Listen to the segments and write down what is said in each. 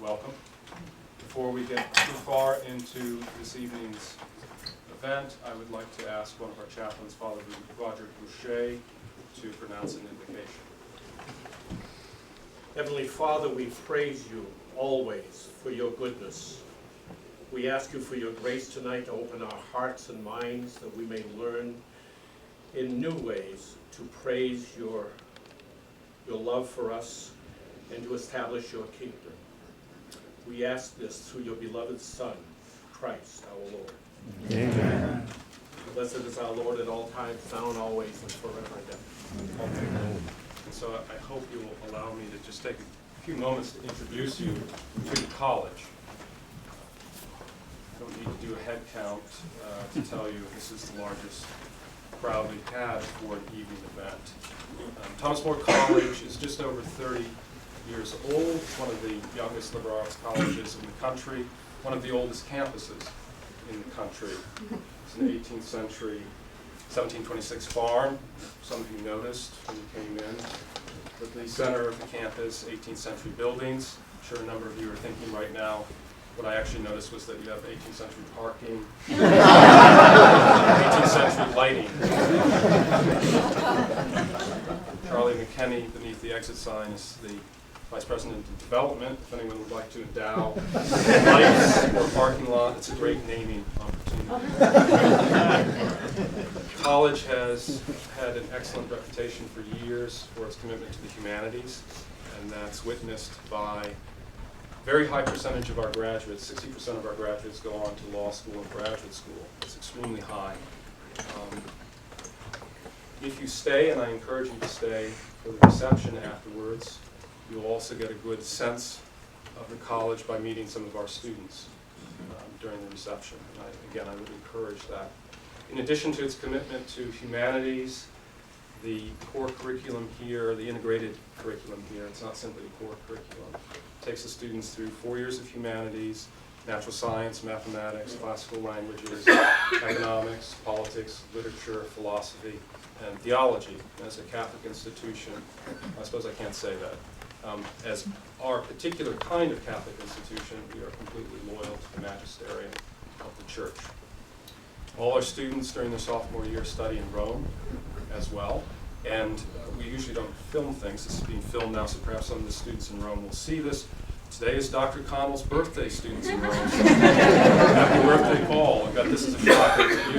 welcome. Before we get too far into this evening's event, I would like to ask one of our chaplains, Father Roger Boucher, to pronounce an invocation. Heavenly Father, we praise you always for your goodness. We ask you for your grace tonight to open our hearts and minds that we may learn in new ways to praise your love for us and to establish your kingdom. We ask this through your beloved Son, Christ our Lord. Amen. Blessed is our Lord at all times, now and always, and forever and ever. Amen. And so I hope you will allow me to just take a few moments to introduce you to the college. I don't need to do a head count to tell you this is the largest crowd we've had for an evening event. Thomas More College is just over 30 years old. It's one of the youngest liberal arts colleges in the country, one of the oldest campuses in the country. It's an 18th century, 1726 farm. Some of you noticed when you came in. At the center of the campus, 18th century buildings. I'm sure a number of you are thinking right now, what I actually noticed was that you have 18th century parking, 18th century lighting. Charlie McKenney, beneath the exit sign, is the Vice President of Development. If anyone would like to endow lights or parking lot, it's a great naming opportunity. The college has had an excellent reputation for years for its commitment to the humanities, and that's witnessed by a very high percentage of our graduates. 60% of our graduates go on to law school and graduate school. It's extremely high. If you stay, and I encourage you to stay for the reception afterwards, you'll also get a good sense of the college by meeting some of our students during the reception. And I would encourage that. In addition to its commitment to humanities, the core curriculum here, the integrated curriculum here, it's not simply a core curriculum, takes the students through 4 years of humanities, natural science, mathematics, classical languages, economics, politics, literature, philosophy, and theology. As a Catholic institution, I suppose I can't say that. As our particular kind of Catholic institution, we are completely loyal to the magisterium of the Church. All our students during their sophomore year study in Rome as well, and we usually don't film things. This is being filmed now, so perhaps some of the students in Rome will see this. Today is Dr. Connell's birthday, students in Rome. Happy birthday, Paul. I bet this is a shocker for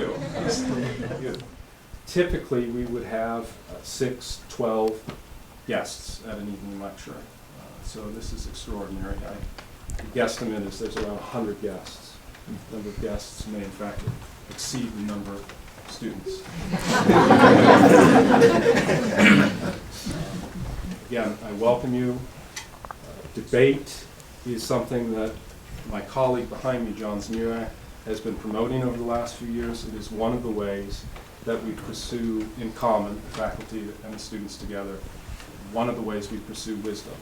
you. Typically, we would have 6, 12 guests at an evening lecture. So this is extraordinary. The guesstimate is there's around 100 guests. The number of guests may, in fact, exceed the number of students. Again, I welcome you. Debate is something that my colleague behind me, John Zmirak, has been promoting over the last few years. It is one of the ways that we pursue in common, the faculty and the students together, one of the ways we pursue wisdom.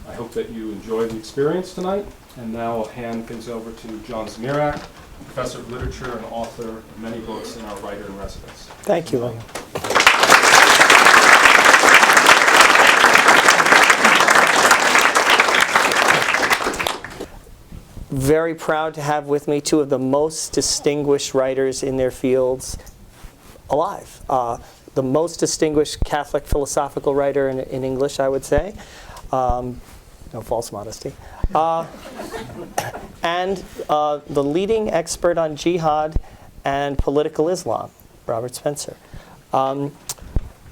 I hope that you enjoy the experience tonight, and now I'll hand things over to John Zmirak, professor of literature and author of many books and our writer-in-residence. Thank you, William. Very proud to have with me two of the most distinguished writers in their fields alive. The most distinguished Catholic philosophical writer in English, I would say. No false modesty. And the leading expert on jihad and political Islam, Robert Spencer. I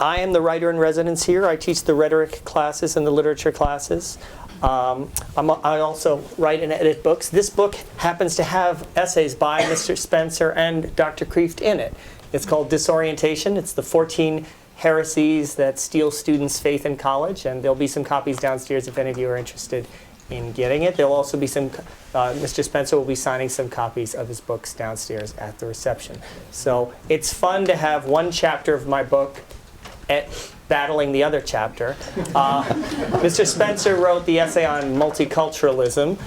am the writer-in-residence here. I teach the rhetoric classes and the literature classes. I also write and edit books. This book happens to have essays by Mr. Spencer and Dr. Kreeft in it. It's called Disorientation. It's the 14 heresies that steal students' faith in college, and there'll be some copies downstairs if any of you are interested in getting it. There'll also be some, Mr. Spencer will be signing some copies of his books downstairs at the reception. So it's fun to have one chapter of my book battling the other chapter. Mr. Spencer wrote the essay on multiculturalism,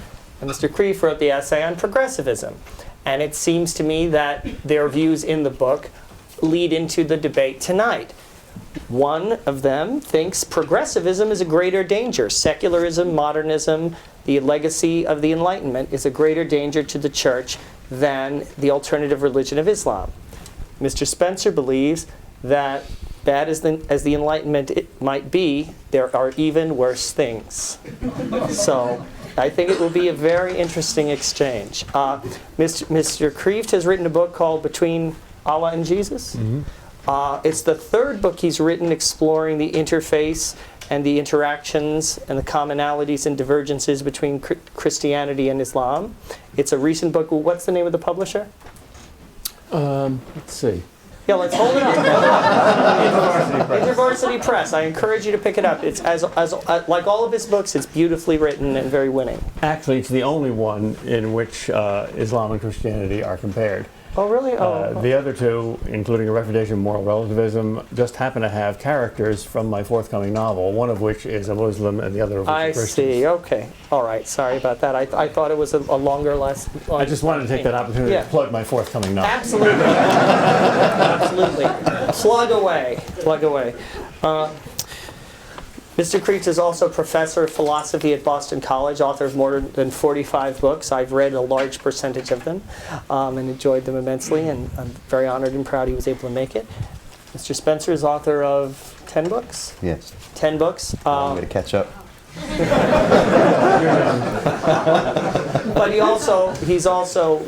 and Mr. Kreeft wrote the essay on progressivism. And it seems to me that their views in the book lead into the debate tonight. One of them thinks progressivism is a greater danger. Secularism, modernism, the legacy of the Enlightenment is a greater danger to the church than the alternative religion of Islam. Mr. Spencer believes that bad as the Enlightenment it might be, there are even worse things. So I think it will be a very interesting exchange. Mr. Kreeft has written a book called Between Allah and Jesus. It's the third book he's written exploring the interface and the interactions and the commonalities and divergences between Christianity and Islam. It's a recent book. What's the name of the publisher? Let's see. Yeah, let's hold it up. InterVarsity Press. I encourage you to pick it up. It's like all of his books, it's beautifully written and very winning. Actually, it's the only one in which Islam and Christianity are compared. Oh, really? The other two, including A Refutation of Moral Relativism, just happen to have characters from my forthcoming novel, one of which is a Muslim and the other of which is a Christian. I see. Okay. All right. Sorry about that. I thought it was a longer, less... I just wanted to take that opportunity to plug my forthcoming novel. Absolutely. Absolutely. Plug away. Plug away. Mr. Kreeft is also professor of philosophy at Boston College, author of more than 45 books. I've read a large percentage of them and enjoyed them immensely, and I'm very honored and proud he was able to make it. Mr. Spencer is author of 10 books? Yes. 10 books. Long way to catch up. But he's also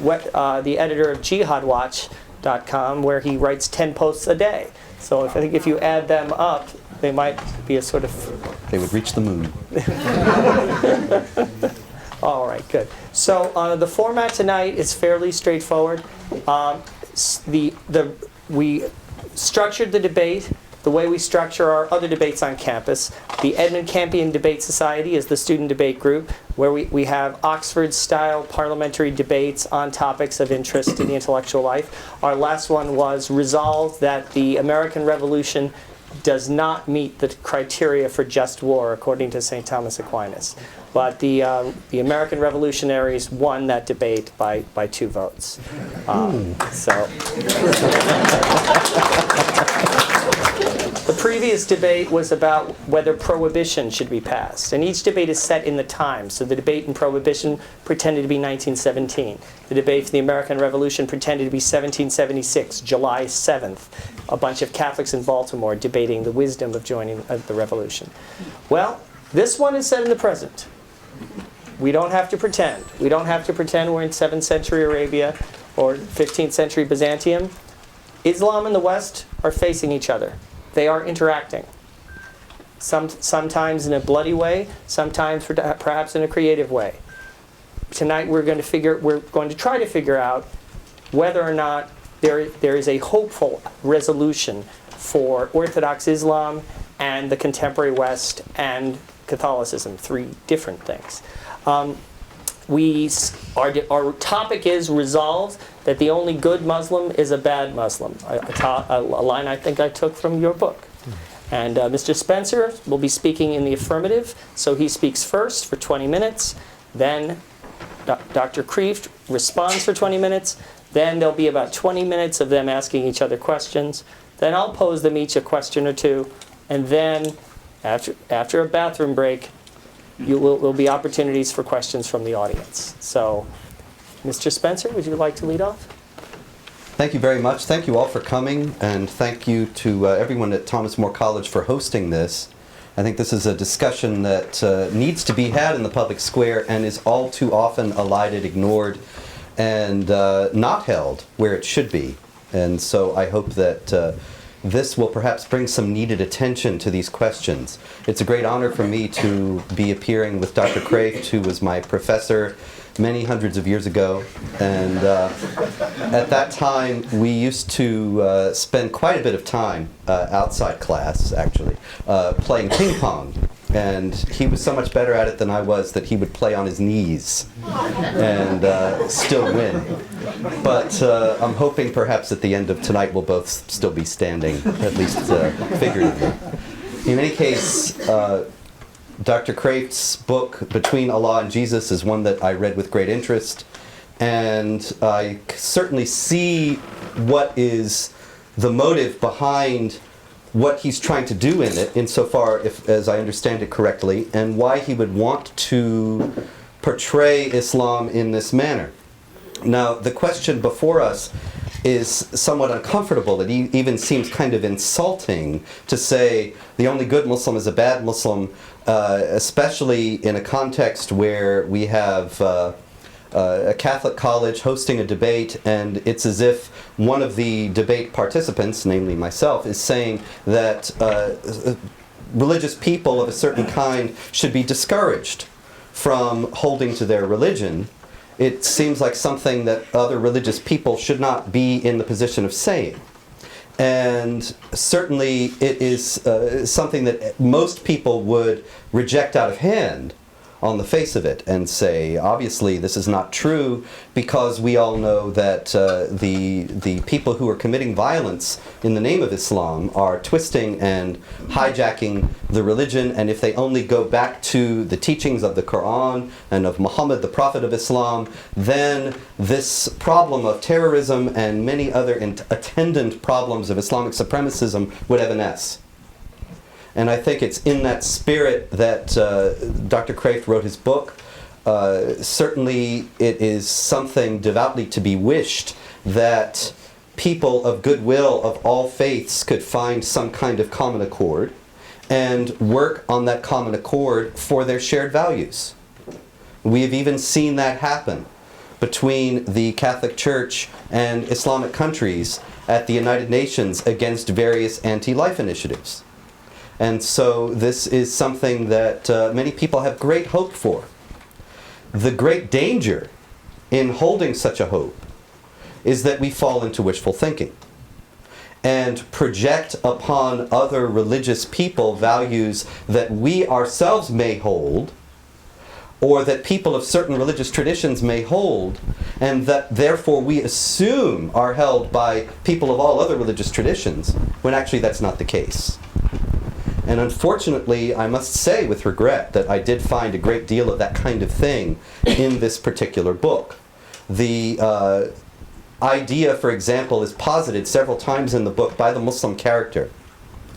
the editor of jihadwatch.com, where he writes 10 posts a day. So I think if you add them up, they might be a sort of... They would reach the moon. All right, good. So the format tonight is fairly straightforward. We structured the debate the way we structure our other debates on campus. The Edmund Campion Debate Society is the student debate group, where we have Oxford-style parliamentary debates on topics of interest in the intellectual life. Our last one was resolved that the American Revolution does not meet the criteria for just war, according to St. Thomas Aquinas. But the American revolutionaries won that debate by 2 votes. The previous debate was about whether prohibition should be passed. And each debate is set in the time. So the debate in prohibition pretended to be 1917. The debate for the American Revolution pretended to be 1776, July 7th. A bunch of Catholics in Baltimore debating the wisdom of joining the revolution. Well, this one is set in the present. We don't have to pretend. We don't have to pretend we're in 7th century Arabia or 15th century Byzantium. Islam and the West are facing each other. They are interacting. Sometimes in a bloody way, sometimes perhaps in a creative way. Tonight we're going to try to figure out whether or not there is a hopeful resolution for Orthodox Islam and the contemporary West and Catholicism, 3 different things. Our topic is resolved that the only good Muslim is a bad Muslim, a line I think I took from your book. And Mr. Spencer will be speaking in the affirmative, so he speaks first for 20 minutes, then Dr. Kreeft responds for 20 minutes, then there'll be about 20 minutes of them asking each other questions, then I'll pose them each a question or 2, and then after a bathroom break, will be opportunities for questions from the audience. So, Mr. Spencer, would you like to lead off? Thank you very much. Thank you all for coming, and thank you to everyone at Thomas More College for hosting this. I think this is a discussion that needs to be had in the public square and is all too often elided, ignored, and not held where it should be. And so I hope that this will perhaps bring some needed attention to these questions. It's a great honor for me to be appearing with Dr. Kreeft, who was my professor many hundreds of years ago. And at that time, we used to spend quite a bit of time outside class, actually, playing ping pong. And he was so much better at it than I was that he would play on his knees and still win. But I'm hoping perhaps at the end of tonight we'll both still be standing, at least figuratively. In any case, Dr. Kreeft's book, Between Allah and Jesus, is one that I read with great interest. And I certainly see what is the motive behind what he's trying to do in it, insofar, as I understand it correctly, and why he would want to portray Islam in this manner. Now, the question before us is somewhat uncomfortable. It even seems kind of insulting to say the only good Muslim is a bad Muslim, especially in a context where we have a Catholic college hosting a debate, and it's as if one of the debate participants, namely myself, is saying that religious people of a certain kind should be discouraged from holding to their religion. It seems like something that other religious people should not be in the position of saying. And certainly it is something that most people would reject out of hand on the face of it and say, obviously this is not true, because we all know that the people who are committing violence in the name of Islam are twisting and hijacking the religion, and if they only go back to the teachings of the Quran and of Muhammad, the Prophet of Islam, then this problem of terrorism and many other attendant problems of Islamic supremacism would have an S. And I think it's in that spirit that Dr. Kreeft wrote his book. Certainly it is something devoutly to be wished that people of goodwill of all faiths could find some kind of common accord and work on that common accord for their shared values. We have even seen that happen between the Catholic Church and Islamic countries at the United Nations against various anti-life initiatives. And so this is something that many people have great hope for. The great danger in holding such a hope is that we fall into wishful thinking and project upon other religious people values that we ourselves may hold, or that people of certain religious traditions may hold, and that therefore we assume are held by people of all other religious traditions, when actually that's not the case. And unfortunately, I must say with regret that I did find a great deal of that kind of thing in this particular book. The idea, for example, is posited several times in the book by the Muslim character,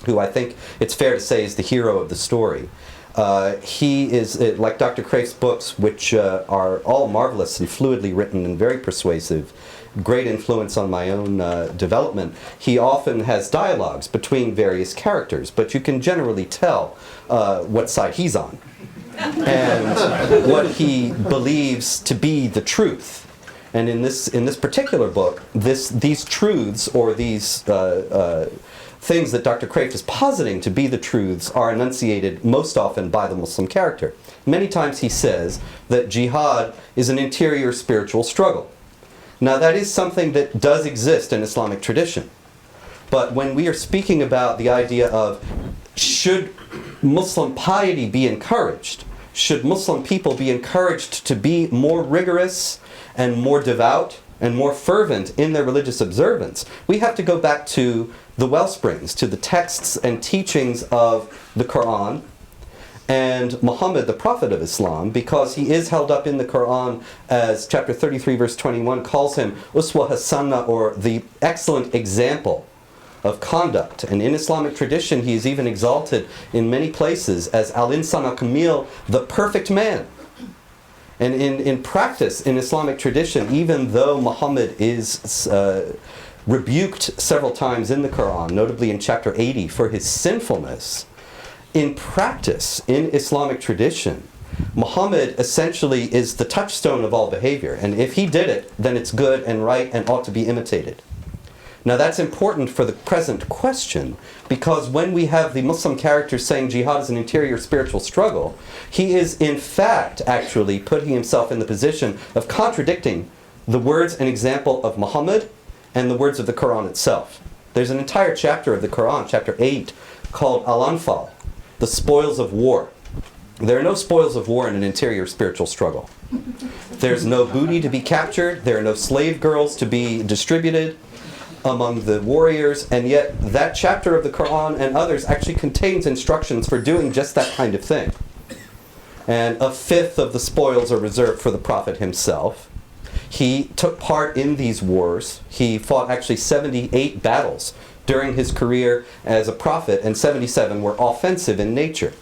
who I think it's fair to say is the hero of the story. He is, like Dr. Kreeft's books, which are all marvelous and fluidly written and very persuasive, great influence on my own development. He often has dialogues between various characters, but you can generally tell what side he's on and what he believes to be the truth. And in this particular book, these truths, or these things that Dr. Kreeft is positing to be the truths, are enunciated most often by the Muslim character. Many times he says that jihad is an interior spiritual struggle. Now that is something that does exist in Islamic tradition. But when we are speaking about the idea of should Muslim piety be encouraged, should Muslim people be encouraged to be more rigorous and more devout and more fervent in their religious observance, we have to go back to the wellsprings, to the texts and teachings of the Quran and Muhammad, the Prophet of Islam, because he is held up in the Quran as chapter 33 verse 21 calls him Uswa Hasana, or the excellent example of conduct. And in Islamic tradition he is even exalted in many places as Al-Insan al-Kamil, the perfect man. And in practice, in Islamic tradition, even though Muhammad is rebuked several times in the Quran, notably in chapter 80 for his sinfulness, in practice, in Islamic tradition, Muhammad essentially is the touchstone of all behavior. And if he did it, then it's good and right and ought to be imitated. Now that's important for the present question, because when we have the Muslim character saying jihad is an interior spiritual struggle, he is in fact actually putting himself in the position of contradicting the words and example of Muhammad and the words of the Quran itself. There's an entire chapter of the Quran, chapter 8, called Al-Anfal, the spoils of war. There are no spoils of war in an interior spiritual struggle. There's no booty to be captured, there are no slave girls to be distributed among the warriors, and yet that chapter of the Quran and others actually contains instructions for doing just that kind of thing. And a fifth of the spoils are reserved for the Prophet himself. He took part in these wars. He fought actually 78 battles during his career as a prophet, and 77 were offensive in nature.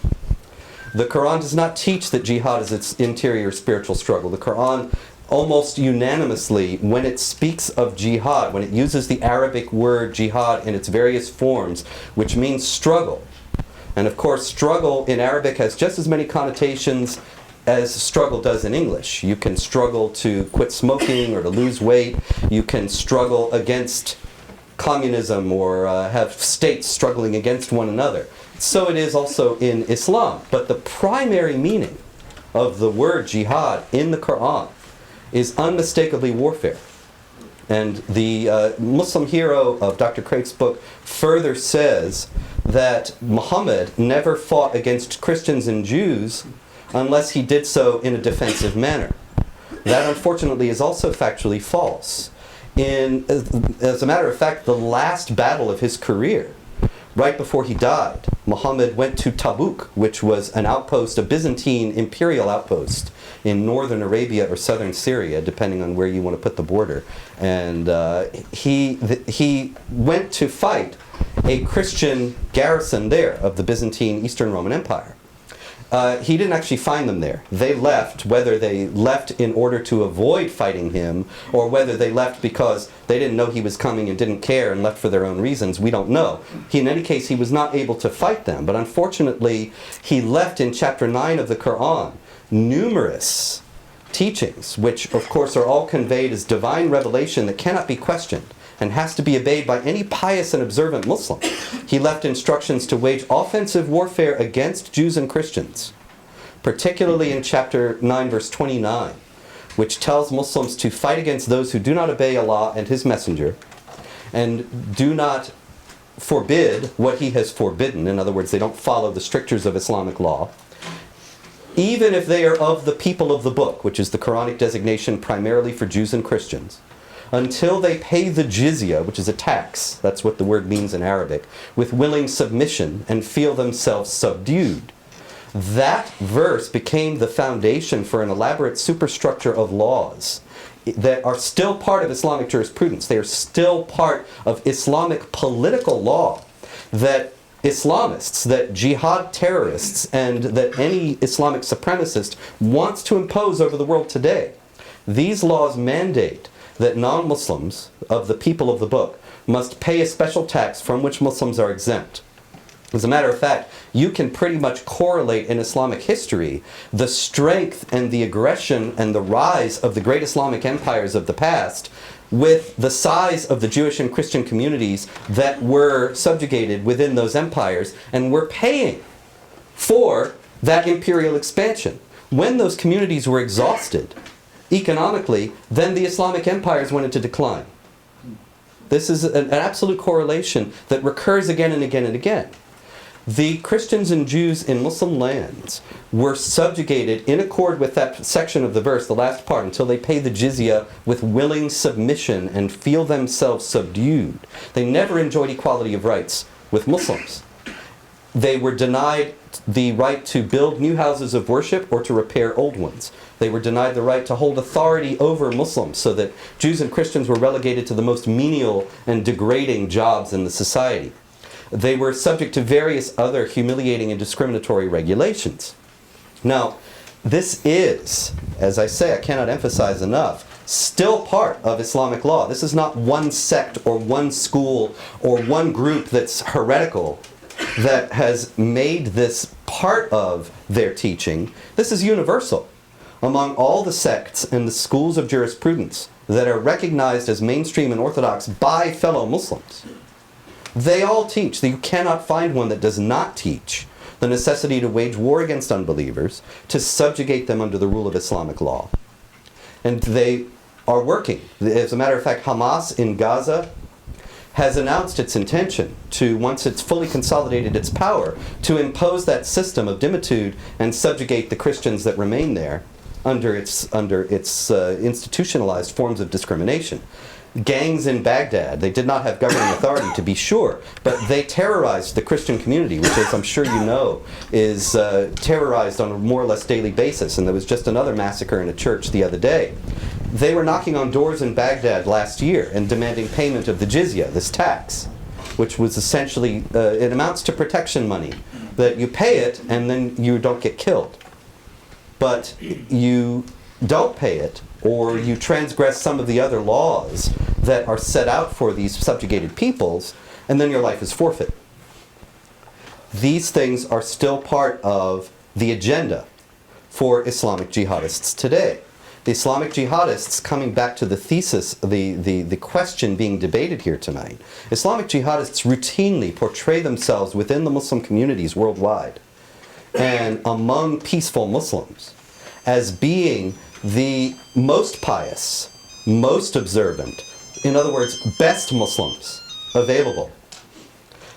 The Quran does not teach that jihad is its interior spiritual struggle. The Quran almost unanimously, when it speaks of jihad, when it uses the Arabic word jihad in its various forms, which means struggle, and of course struggle in Arabic has just as many connotations as struggle does in English. You can struggle to quit smoking or to lose weight. You can struggle against communism or have states struggling against one another. So it is also in Islam. But the primary meaning of the word jihad in the Quran is unmistakably warfare. And the Muslim hero of Dr. Kreeft's book further says that Muhammad never fought against Christians and Jews unless he did so in a defensive manner. That, unfortunately, is also factually false. As a matter of fact, the last battle of his career, right before he died, Muhammad went to Tabuk, which was an outpost, a Byzantine imperial outpost in northern Arabia or southern Syria, depending on where you want to put the border. And he went to fight a Christian garrison there of the Byzantine Eastern Roman Empire. He didn't actually find them there. They left, whether they left in order to avoid fighting him or whether they left because they didn't know he was coming and didn't care and left for their own reasons, we don't know. In any case, he was not able to fight them. But unfortunately, he left in chapter 9 of the Quran numerous teachings, which of course are all conveyed as divine revelation that cannot be questioned and has to be obeyed by any pious and observant Muslim. He left instructions to wage offensive warfare against Jews and Christians, particularly in chapter 9, verse 29, which tells Muslims to fight against those who do not obey Allah and His Messenger and do not forbid what He has forbidden. In other words, they don't follow the strictures of Islamic law, even if they are of the people of the book, which is the Quranic designation primarily for Jews and Christians, until they pay the jizya, which is a tax, that's what the word means in Arabic, with willing submission and feel themselves subdued. That verse became the foundation for an elaborate superstructure of laws that are still part of Islamic jurisprudence. They are still part of Islamic political law that Islamists, that jihad terrorists, and that any Islamic supremacist wants to impose over the world today. These laws mandate that non-Muslims of the people of the book must pay a special tax from which Muslims are exempt. As a matter of fact, you can pretty much correlate in Islamic history the strength and the aggression and the rise of the great Islamic empires of the past with the size of the Jewish and Christian communities that were subjugated within those empires and were paying for that imperial expansion. When those communities were exhausted economically, then the Islamic empires went into decline. This is an absolute correlation that recurs again and again and again. The Christians and Jews in Muslim lands were subjugated in accord with that section of the verse, the last part, until they pay the jizya with willing submission and feel themselves subdued. They never enjoyed equality of rights with Muslims. They were denied the right to build new houses of worship or to repair old ones. They were denied the right to hold authority over Muslims, so that Jews and Christians were relegated to the most menial and degrading jobs in the society. They were subject to various other humiliating and discriminatory regulations. Now, this is, as I say, I cannot emphasize enough, still part of Islamic law. This is not one sect or one school or one group that's heretical that has made this part of their teaching. This is universal among all the sects and the schools of jurisprudence that are recognized as mainstream and orthodox by fellow Muslims. They all teach that you cannot find one that does not teach the necessity to wage war against unbelievers, to subjugate them under the rule of Islamic law. And they are working. As a matter of fact, Hamas in Gaza has announced its intention to, once it's fully consolidated its power, to impose that system of dhimmitude and subjugate the Christians that remain there under its institutionalized forms of discrimination. Gangs in Baghdad, they did not have governing authority, to be sure, but they terrorized the Christian community, which, as I'm sure you know, is terrorized on a more or less daily basis. And there was just another massacre in a church the other day. They were knocking on doors in Baghdad last year and demanding payment of the jizya, this tax, which was essentially, it amounts to protection money that you pay it and then you don't get killed. But you don't pay it, or you transgress some of the other laws that are set out for these subjugated peoples, and then your life is forfeit. These things are still part of the agenda for Islamic jihadists today. The Islamic jihadists, coming back to the thesis, the question being debated here tonight, Islamic jihadists routinely portray themselves within the Muslim communities worldwide and among peaceful Muslims as being the most pious, most observant, in other words, best Muslims available.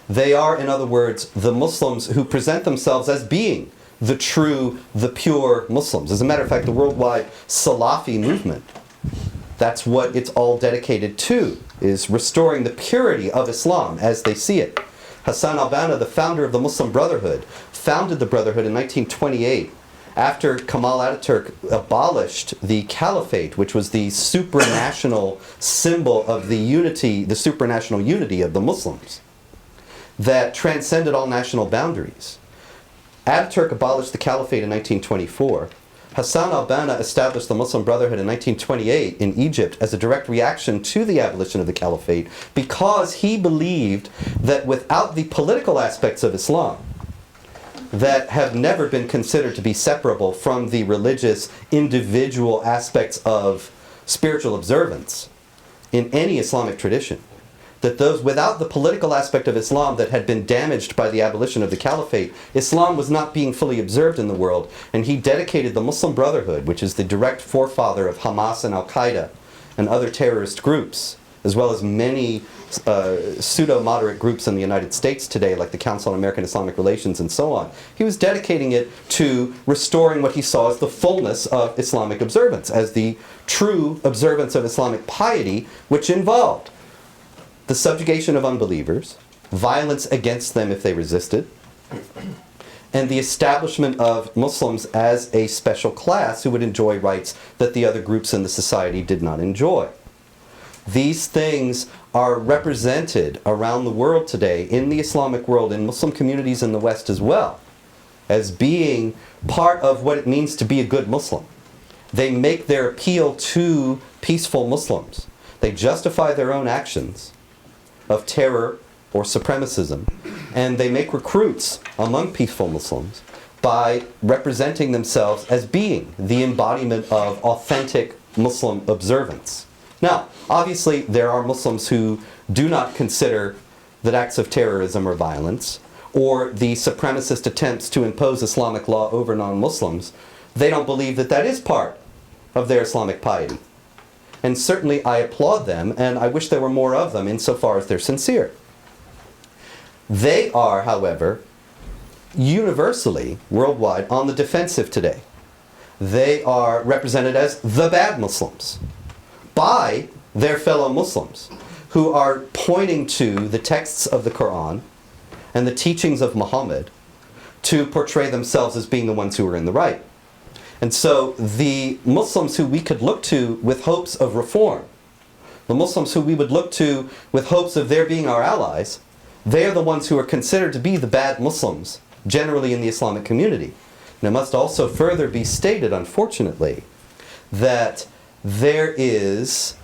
They are, in other words, the Muslims who present themselves as being the true, the pure Muslims. As a matter of fact, the worldwide Salafi movement, that's what it's all dedicated to, is restoring the purity of Islam as they see it. Hassan al-Banna, the founder of the Muslim Brotherhood, founded the Brotherhood in 1928 after Kemal Ataturk abolished the caliphate, which was the supranational symbol of the unity, the supranational unity of the Muslims that transcended all national boundaries. Ataturk abolished the caliphate in 1924. Hassan al-Banna established the Muslim Brotherhood in 1928 in Egypt as a direct reaction to the abolition of the caliphate because he believed that without the political aspects of Islam that have never been considered to be separable from the religious individual aspects of spiritual observance in any Islamic tradition, that those without the political aspect of Islam that had been damaged by the abolition of the caliphate, Islam was not being fully observed in the world, and he dedicated the Muslim Brotherhood, which is the direct forefather of Hamas and Al-Qaeda and other terrorist groups, as well as many pseudo-moderate groups in the United States today, like the Council on American Islamic Relations and so on. He was dedicating it to restoring what he saw as the fullness of Islamic observance, as the true observance of Islamic piety, which involved the subjugation of unbelievers, violence against them if they resisted, and the establishment of Muslims as a special class who would enjoy rights that the other groups in the society did not enjoy. These things are represented around the world today, in the Islamic world, in Muslim communities in the West as well, as being part of what it means to be a good Muslim. They make their appeal to peaceful Muslims. They justify their own actions of terror or supremacism, and they make recruits among peaceful Muslims by representing themselves as being the embodiment of authentic Muslim observance. Now, obviously, there are Muslims who do not consider that acts of terrorism or violence, or the supremacist attempts to impose Islamic law over non-Muslims, they don't believe that that is part of their Islamic piety. And certainly I applaud them, and I wish there were more of them insofar as they're sincere. They are, however, universally, worldwide, on the defensive today. They are represented as the bad Muslims by their fellow Muslims, who are pointing to the texts of the Quran and the teachings of Muhammad to portray themselves as being the ones who are in the right. And so the Muslims who we could look to with hopes of reform, the Muslims who we would look to with hopes of their being our allies, they are the ones who are considered to be the bad Muslims, generally in the Islamic community. And it must also further be stated, unfortunately, that there is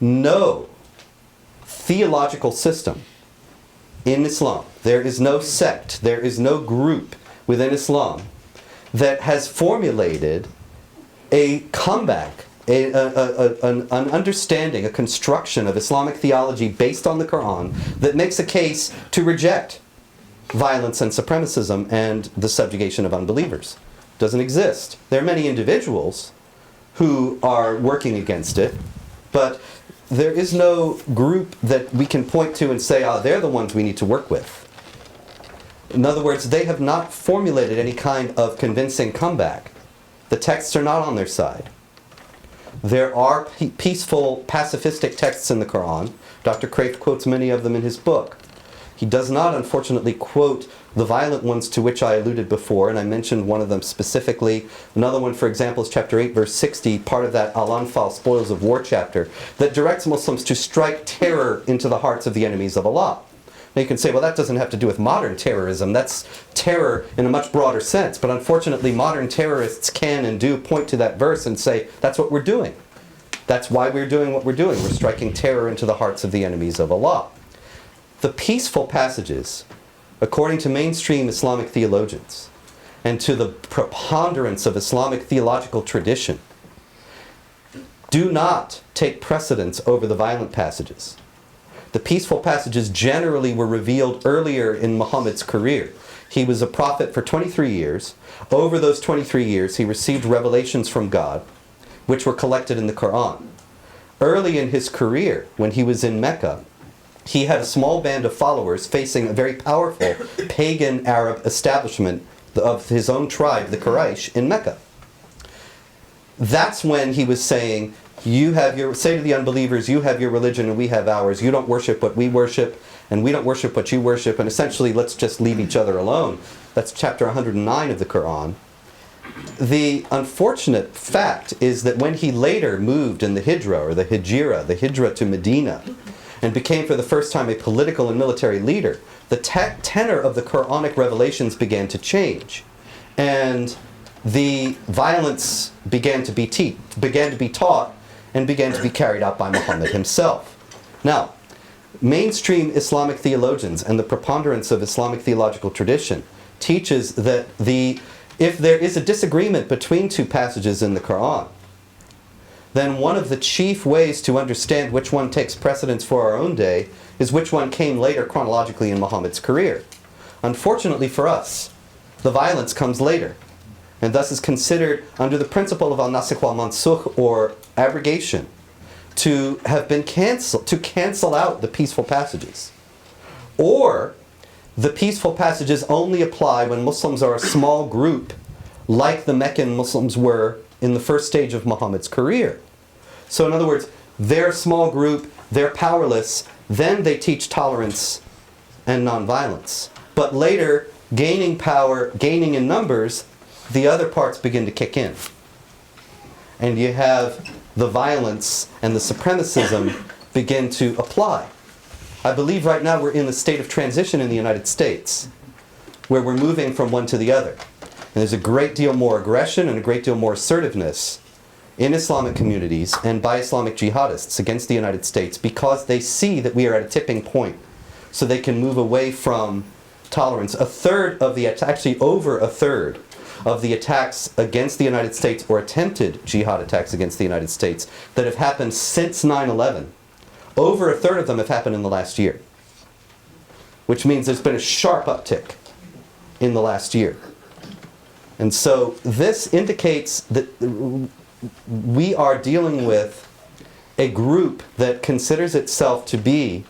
no theological system in Islam. There is no sect, there is no group within Islam that has formulated a comeback, an understanding, a construction of Islamic theology based on the Quran that makes a case to reject violence and supremacism and the subjugation of unbelievers. It doesn't exist. There are many individuals who are working against it, but there is no group that we can point to and say, they're the ones we need to work with. In other words, they have not formulated any kind of convincing comeback. The texts are not on their side. There are peaceful, pacifistic texts in the Quran. Dr. Kreeft quotes many of them in his book. He does not, unfortunately, quote the violent ones to which I alluded before, and I mentioned one of them specifically. Another one, for example, is chapter 8, verse 60, part of that Al-Anfal, Spoils of War chapter, that directs Muslims to strike terror into the hearts of the enemies of Allah. Now you can say, well, that doesn't have to do with modern terrorism. That's terror in a much broader sense. But unfortunately, modern terrorists can and do point to that verse and say, that's what we're doing. That's why we're doing what we're doing. We're striking terror into the hearts of the enemies of Allah. The peaceful passages, according to mainstream Islamic theologians, and to the preponderance of Islamic theological tradition, do not take precedence over the violent passages. The peaceful passages generally were revealed earlier in Muhammad's career. He was a prophet for 23 years. Over those 23 years, he received revelations from God, which were collected in the Quran. Early in his career, when he was in Mecca, he had a small band of followers facing a very powerful pagan Arab establishment of his own tribe, the Quraysh, in Mecca. That's when he was saying, say to the unbelievers, you have your religion and we have ours. You don't worship what we worship, and we don't worship what you worship, and essentially let's just leave each other alone. That's chapter 109 of the Quran. The unfortunate fact is that when he later moved in the Hijra to Medina, and became for the first time a political and military leader, the tenor of the Quranic revelations began to change. And the violence began to be taught and began to be carried out by Muhammad himself. Now, mainstream Islamic theologians and the preponderance of Islamic theological tradition teaches that if there is a disagreement between two passages in the Quran, then one of the chief ways to understand which one takes precedence for our own day is which one came later chronologically in Muhammad's career. Unfortunately for us, the violence comes later, and thus is considered under the principle of al-nasikh wal-mansukh, or abrogation, to have been to cancel out the peaceful passages. Or the peaceful passages only apply when Muslims are a small group, like the Meccan Muslims were in the first stage of Muhammad's career. So in other words, they're a small group, they're powerless, then they teach tolerance and nonviolence. But later, gaining power, gaining in numbers, the other parts begin to kick in. And you have the violence and the supremacism begin to apply. I believe right now we're in a state of transition in the United States, where we're moving from one to the other. And there's a great deal more aggression and a great deal more assertiveness in Islamic communities and by Islamic jihadists against the United States, because they see that we are at a tipping point. So they can move away from tolerance. Actually over a third of the attacks against the United States, or attempted jihad attacks against the United States, that have happened since 9/11, over a third of them have happened in the last year. Which means there's been a sharp uptick in the last year. And so this indicates that we are dealing with a group that considers itself to be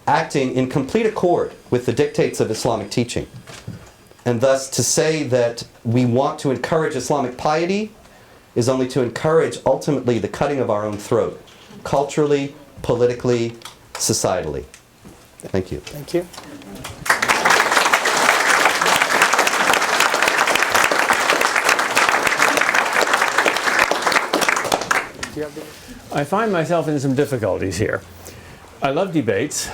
acting in complete accord with the dictates of Islamic teaching. And thus to say that we want to encourage Islamic piety is only to encourage ultimately the cutting of our own throat, culturally, politically, societally. Thank you. Thank you. I find myself in some difficulties here. I love debates,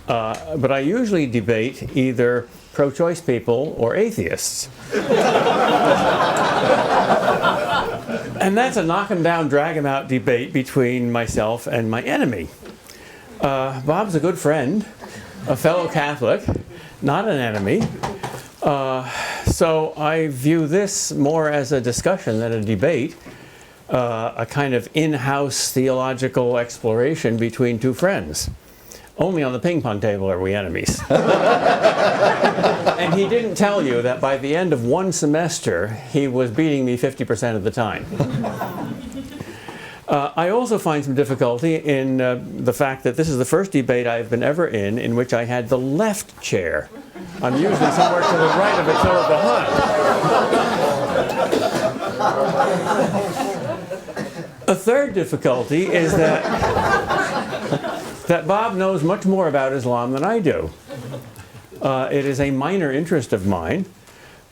but I usually debate either pro-choice people or atheists. And that's a knock 'em down, drag 'em out debate between myself and my enemy. Bob's a good friend, a fellow Catholic, not an enemy. So I view this more as a discussion than a debate, a kind of in-house theological exploration between two friends. Only on the ping pong table are we enemies. And he didn't tell you that by the end of one semester, he was beating me 50% of the time. I also find some difficulty in the fact that this is the first debate I've been ever in which I had the left chair. I'm usually somewhere to the right of Attila the Hun. A third difficulty is that Bob knows much more about Islam than I do. It is a minor interest of mine.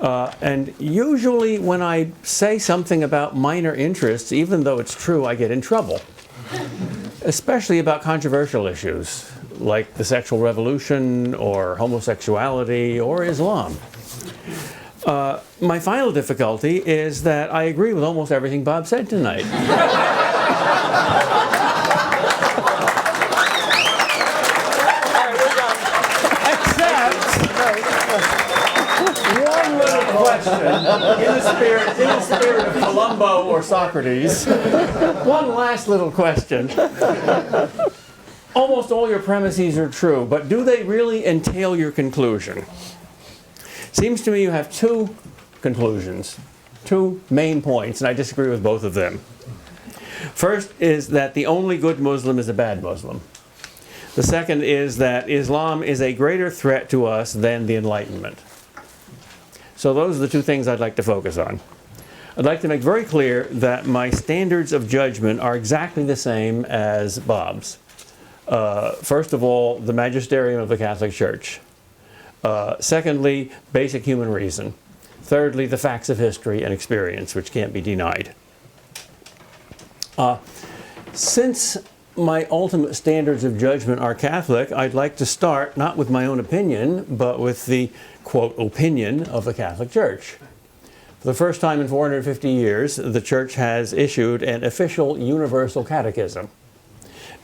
And usually when I say something about minor interests, even though it's true, I get in trouble. Especially about controversial issues, like the sexual revolution or homosexuality or Islam. My final difficulty is that I agree with almost everything Bob said tonight. One little question, in the spirit of Columbo or Socrates, one last little question. Almost all your premises are true, but do they really entail your conclusion? Seems to me you have two conclusions, two main points, and I disagree with both of them. First is that the only good Muslim is a bad Muslim. The second is that Islam is a greater threat to us than the Enlightenment. So those are the two things I'd like to focus on. I'd like to make very clear that my standards of judgment are exactly the same as Bob's. First of all, the magisterium of the Catholic Church. Secondly, basic human reason. Thirdly, the facts of history and experience, which can't be denied. Since my ultimate standards of judgment are Catholic, I'd like to start not with my own opinion, but with the, quote, opinion of the Catholic Church. For the first time in 450 years, the Church has issued an official universal catechism.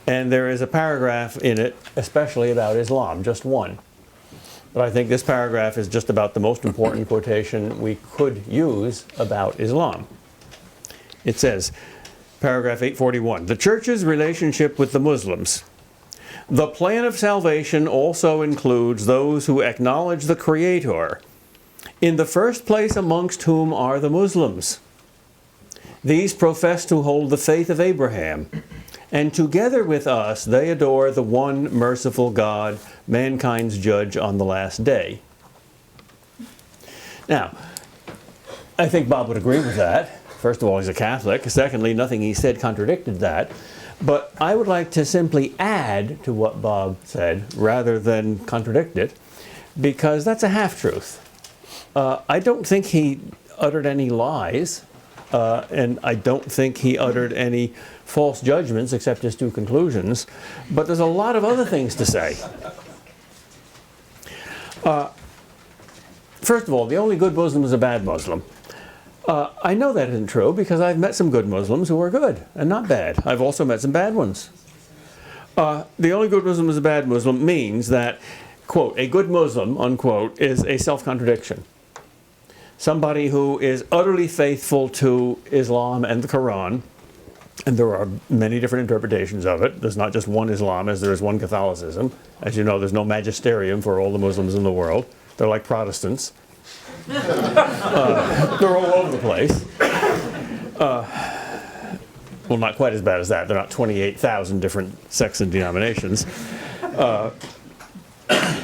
And there is a paragraph in it, especially about Islam, just one. But I think this paragraph is just about the most important quotation we could use about Islam. It says, paragraph 841, the Church's relationship with the Muslims. The plan of salvation also includes those who acknowledge the Creator, in the first place amongst whom are the Muslims. These profess to hold the faith of Abraham, and together with us they adore the one merciful God, mankind's judge on the last day. Now, I think Bob would agree with that. First of all, he's a Catholic. Secondly, nothing he said contradicted that. But I would like to simply add to what Bob said rather than contradict it, because that's a half-truth. I don't think he uttered any lies, and I don't think he uttered any false judgments except his two conclusions, but there's a lot of other things to say. First of all, the only good Muslim is a bad Muslim. I know that isn't true because I've met some good Muslims who are good and not bad. I've also met some bad ones. The only good Muslim is a bad Muslim means that, quote, a good Muslim, unquote, is a self-contradiction. Somebody who is utterly faithful to Islam and the Quran, and there are many different interpretations of it. There's not just one Islam as there is one Catholicism. As you know, there's no magisterium for all the Muslims in the world. They're like Protestants. They're all over the place. Well, not quite as bad as that. They're not 28,000 different sects and denominations.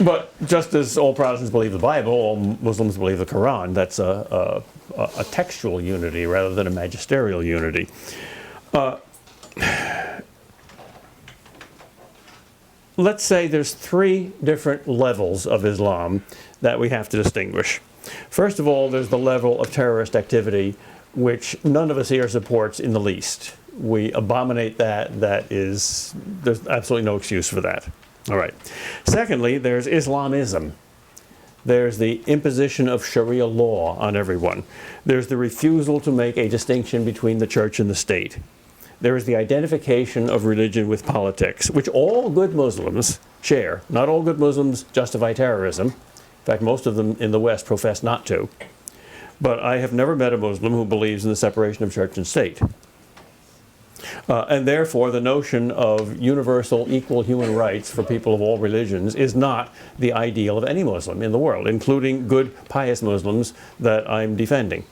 But just as all Protestants believe the Bible, all Muslims believe the Quran. That's a textual unity rather than a magisterial unity. Let's say there's three different levels of Islam that we have to distinguish. First of all, there's the level of terrorist activity, which none of us here supports in the least. We abominate that. There's absolutely no excuse for that. All right. Secondly, there's Islamism. There's the imposition of Sharia law on everyone. There's the refusal to make a distinction between the church and the state. There is the identification of religion with politics, which all good Muslims share. Not all good Muslims justify terrorism. In fact, most of them in the West profess not to. But I have never met a Muslim who believes in the separation of church and state. And therefore, the notion of universal, equal human rights for people of all religions is not the ideal of any Muslim in the world, including good, pious Muslims that I'm defending.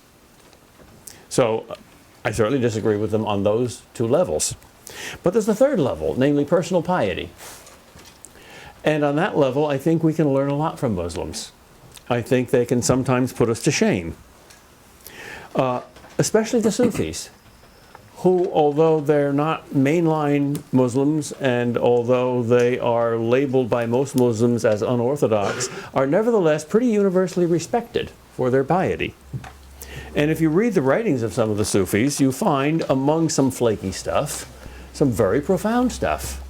So I certainly disagree with them on those two levels. But there's the third level, namely personal piety. And on that level, I think we can learn a lot from Muslims. I think they can sometimes put us to shame, especially the Sufis, who, although they're not mainline Muslims and although they are labeled by most Muslims as unorthodox, are nevertheless pretty universally respected for their piety. And if you read the writings of some of the Sufis, you find among some flaky stuff, some very profound stuff.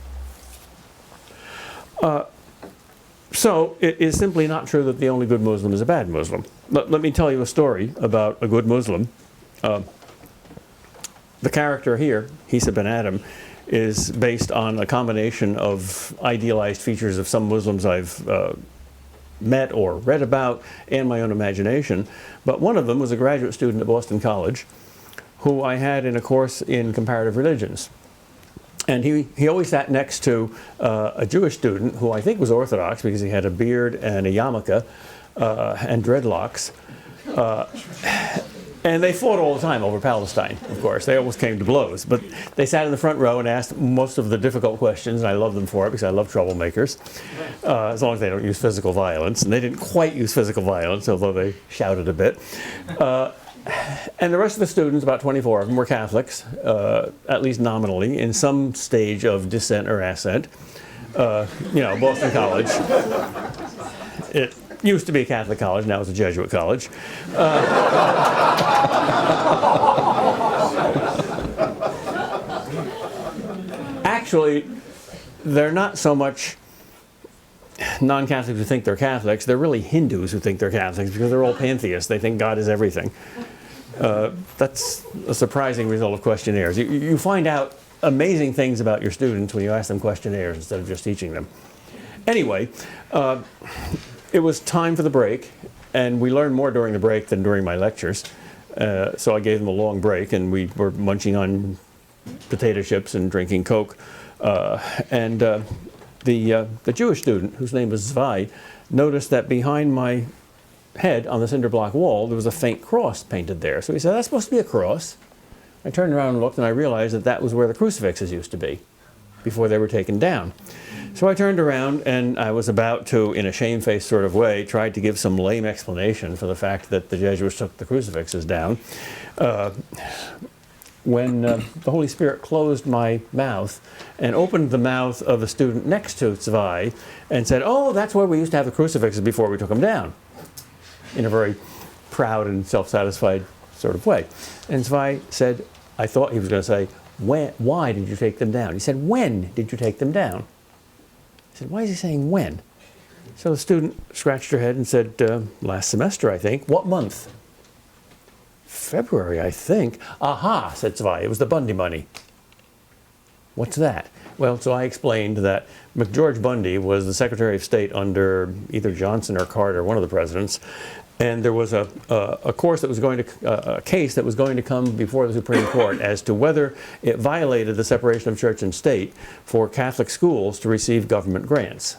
So it is simply not true that the only good Muslim is a bad Muslim. Let me tell you a story about a good Muslim. The character here, Isa bin Adam, is based on a combination of idealized features of some Muslims I've met or read about and my own imagination. But one of them was a graduate student at Boston College who I had in a course in comparative religions. And he always sat next to a Jewish student who I think was Orthodox because he had a beard and a yarmulke and dreadlocks. And they fought all the time over Palestine, of course. They almost came to blows. But they sat in the front row and asked most of the difficult questions, and I love them for it because I love troublemakers, as long as they don't use physical violence. And they didn't quite use physical violence, although they shouted a bit. And the rest of the students, about 24 of them, were Catholics, at least nominally, in some stage of dissent or assent. Boston College. It used to be a Catholic college, now it's a Jesuit college. Actually, they're not so much non-Catholics who think they're Catholics, they're really Hindus who think they're Catholics because they're all pantheists. They think God is everything. That's a surprising result of questionnaires. You find out amazing things about your students when you ask them questionnaires instead of just teaching them. Anyway, it was time for the break, and we learned more during the break than during my lectures. So I gave them a long break, and we were munching on potato chips and drinking Coke. The Jewish student, whose name was Zwei, noticed that behind my head on the cinder block wall, there was a faint cross painted there. So he said, "That's supposed to be a cross." I turned around and looked, and I realized that that was where the crucifixes used to be before they were taken down. So I turned around, and I was about to, in a shamefaced sort of way, try to give some lame explanation for the fact that the Jesuits took the crucifixes down, when the Holy Spirit closed my mouth and opened the mouth of the student next to Zwei and said, "Oh, that's where we used to have the crucifixes before we took them down," in a very proud and self-satisfied sort of way. And Zwei said, I thought he was going to say, "Why did you take them down?" He said, "When did you take them down?" I said, "Why is he saying when?" So the student scratched her head and said, "Last semester, I think." "What month?" "February, I think." "Aha," said Zwei, "it was the Bundy money." "What's that?" Well, so I explained that McGeorge Bundy was the Secretary of State under either Johnson or Carter, one of the presidents, and there was a course that was going to, a case that was going to come before the Supreme Court as to whether it violated the separation of church and state for Catholic schools to receive government grants.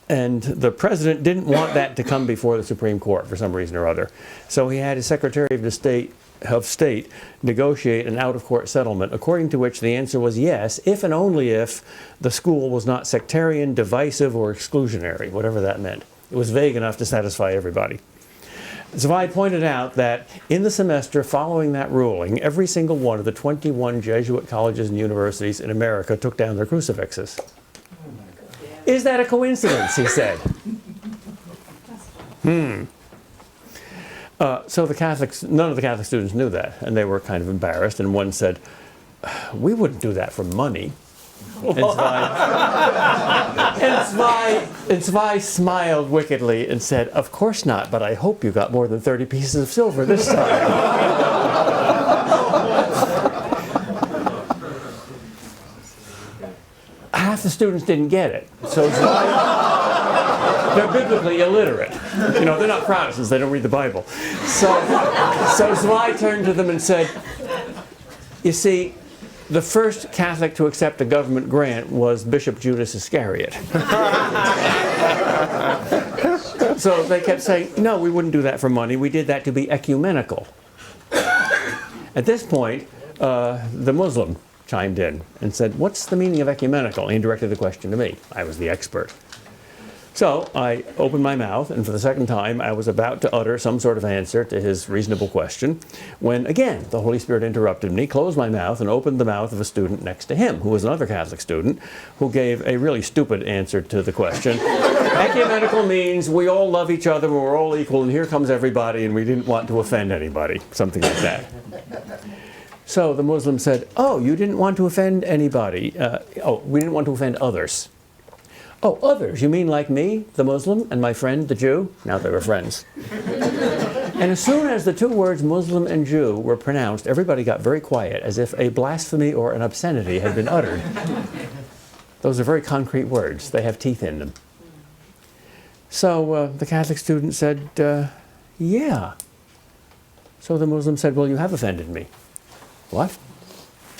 And the president didn't want that to come before the Supreme Court for some reason or other. So he had his Secretary of State negotiate an out-of-court settlement, according to which the answer was yes, if and only if the school was not sectarian, divisive, or exclusionary, whatever that meant. It was vague enough to satisfy everybody. Zwei pointed out that in the semester following that ruling, every single one of the 21 Jesuit colleges and universities in America took down their crucifixes. "Is that a coincidence?" he said. So the Catholics, none of the Catholic students knew that, and they were kind of embarrassed, and one said, "We wouldn't do that for money." And Zwei smiled wickedly and said, "Of course not, but I hope you got more than 30 pieces of silver this time." Half the students didn't get it. So they're biblically illiterate. They're not Protestants, they don't read the Bible. So Zwei turned to them and said, "You see, the first Catholic to accept a government grant was Bishop Judas Iscariot." So they kept saying, "No, we wouldn't do that for money. We did that to be ecumenical." At this point, the Muslim chimed in and said, "What's the meaning of ecumenical?" And he directed the question to me. I was the expert. So I opened my mouth, and for the second time, I was about to utter some sort of answer to his reasonable question, when again, the Holy Spirit interrupted me, closed my mouth, and opened the mouth of a student next to him, who was another Catholic student, who gave a really stupid answer to the question. "Ecumenical means we all love each other, we're all equal, and here comes everybody, and we didn't want to offend anybody," something like that. So the Muslim said, oh, you didn't want to offend anybody. We didn't want to offend others. Oh, others, you mean like me, the Muslim, and my friend, the Jew? Now they were friends. And as soon as the two words Muslim and Jew were pronounced, everybody got very quiet, as if a blasphemy or an obscenity had been uttered. Those are very concrete words. They have teeth in them. So the Catholic student said, yeah. So the Muslim said, well, you have offended me. What?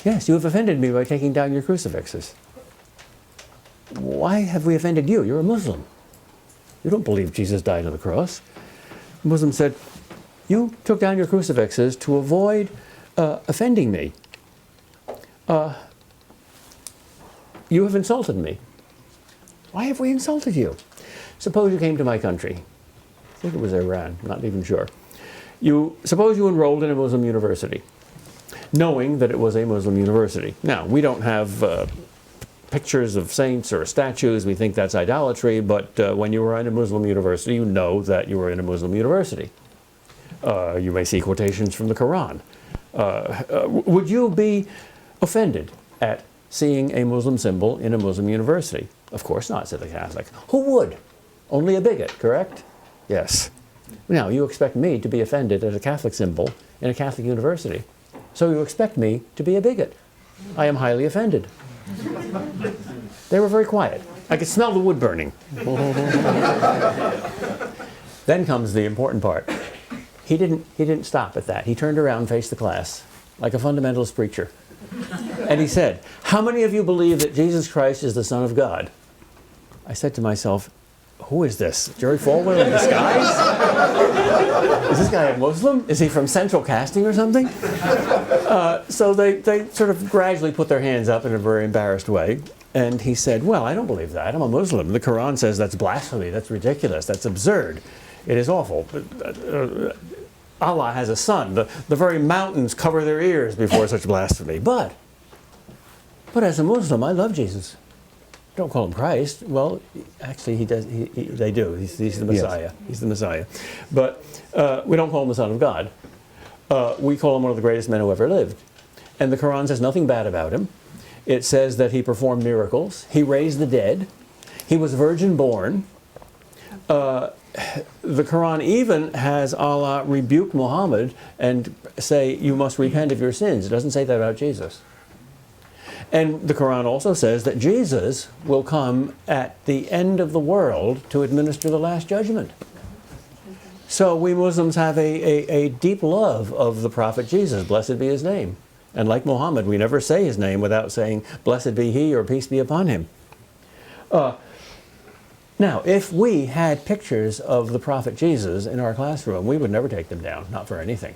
Yes, you have offended me by taking down your crucifixes. Why have we offended you? You're a Muslim. You don't believe Jesus died on the cross. The Muslim said, you took down your crucifixes to avoid offending me. You have insulted me. Why have we insulted you? Suppose you came to my country. I think it was Iran, not even sure. Suppose you enrolled in a Muslim university, knowing that it was a Muslim university. Now, we don't have pictures of saints or statues. We think that's idolatry, but when you were in a Muslim university, you know that you were in a Muslim university. You may see quotations from the Quran. Would you be offended at seeing a Muslim symbol in a Muslim university? Of course not, said the Catholic. Who would? Only a bigot, correct? Yes. Now, you expect me to be offended at a Catholic symbol in a Catholic university. So you expect me to be a bigot. I am highly offended. They were very quiet. I could smell the wood burning. Then comes the important part. He didn't stop at that. He turned around and faced the class like a fundamentalist preacher. And he said, how many of you believe that Jesus Christ is the Son of God? I said to myself, who is this? Jerry Falwell in disguise? Is this guy a Muslim? Is he from Central Casting or something? So they sort of gradually put their hands up in a very embarrassed way. And he said, well, I don't believe that. I'm a Muslim. The Quran says that's blasphemy. That's ridiculous. That's absurd. It is awful. Allah has a son. The very mountains cover their ears before such blasphemy. But as a Muslim, I love Jesus. Don't call him Christ. Well, actually, he does. They do. He's the Messiah. Yes. He's the Messiah. But we don't call him the Son of God. We call him one of the greatest men who ever lived. And the Quran says nothing bad about him. It says that he performed miracles. He raised the dead. He was virgin born. The Quran even has Allah rebuke Muhammad and say, you must repent of your sins. It doesn't say that about Jesus. And the Quran also says that Jesus will come at the end of the world to administer the last judgment. So we Muslims have a deep love of the Prophet Jesus, blessed be his name. And like Muhammad, we never say his name without saying, blessed be he or peace be upon him. Now, if we had pictures of the Prophet Jesus in our classroom, we would never take them down, not for anything.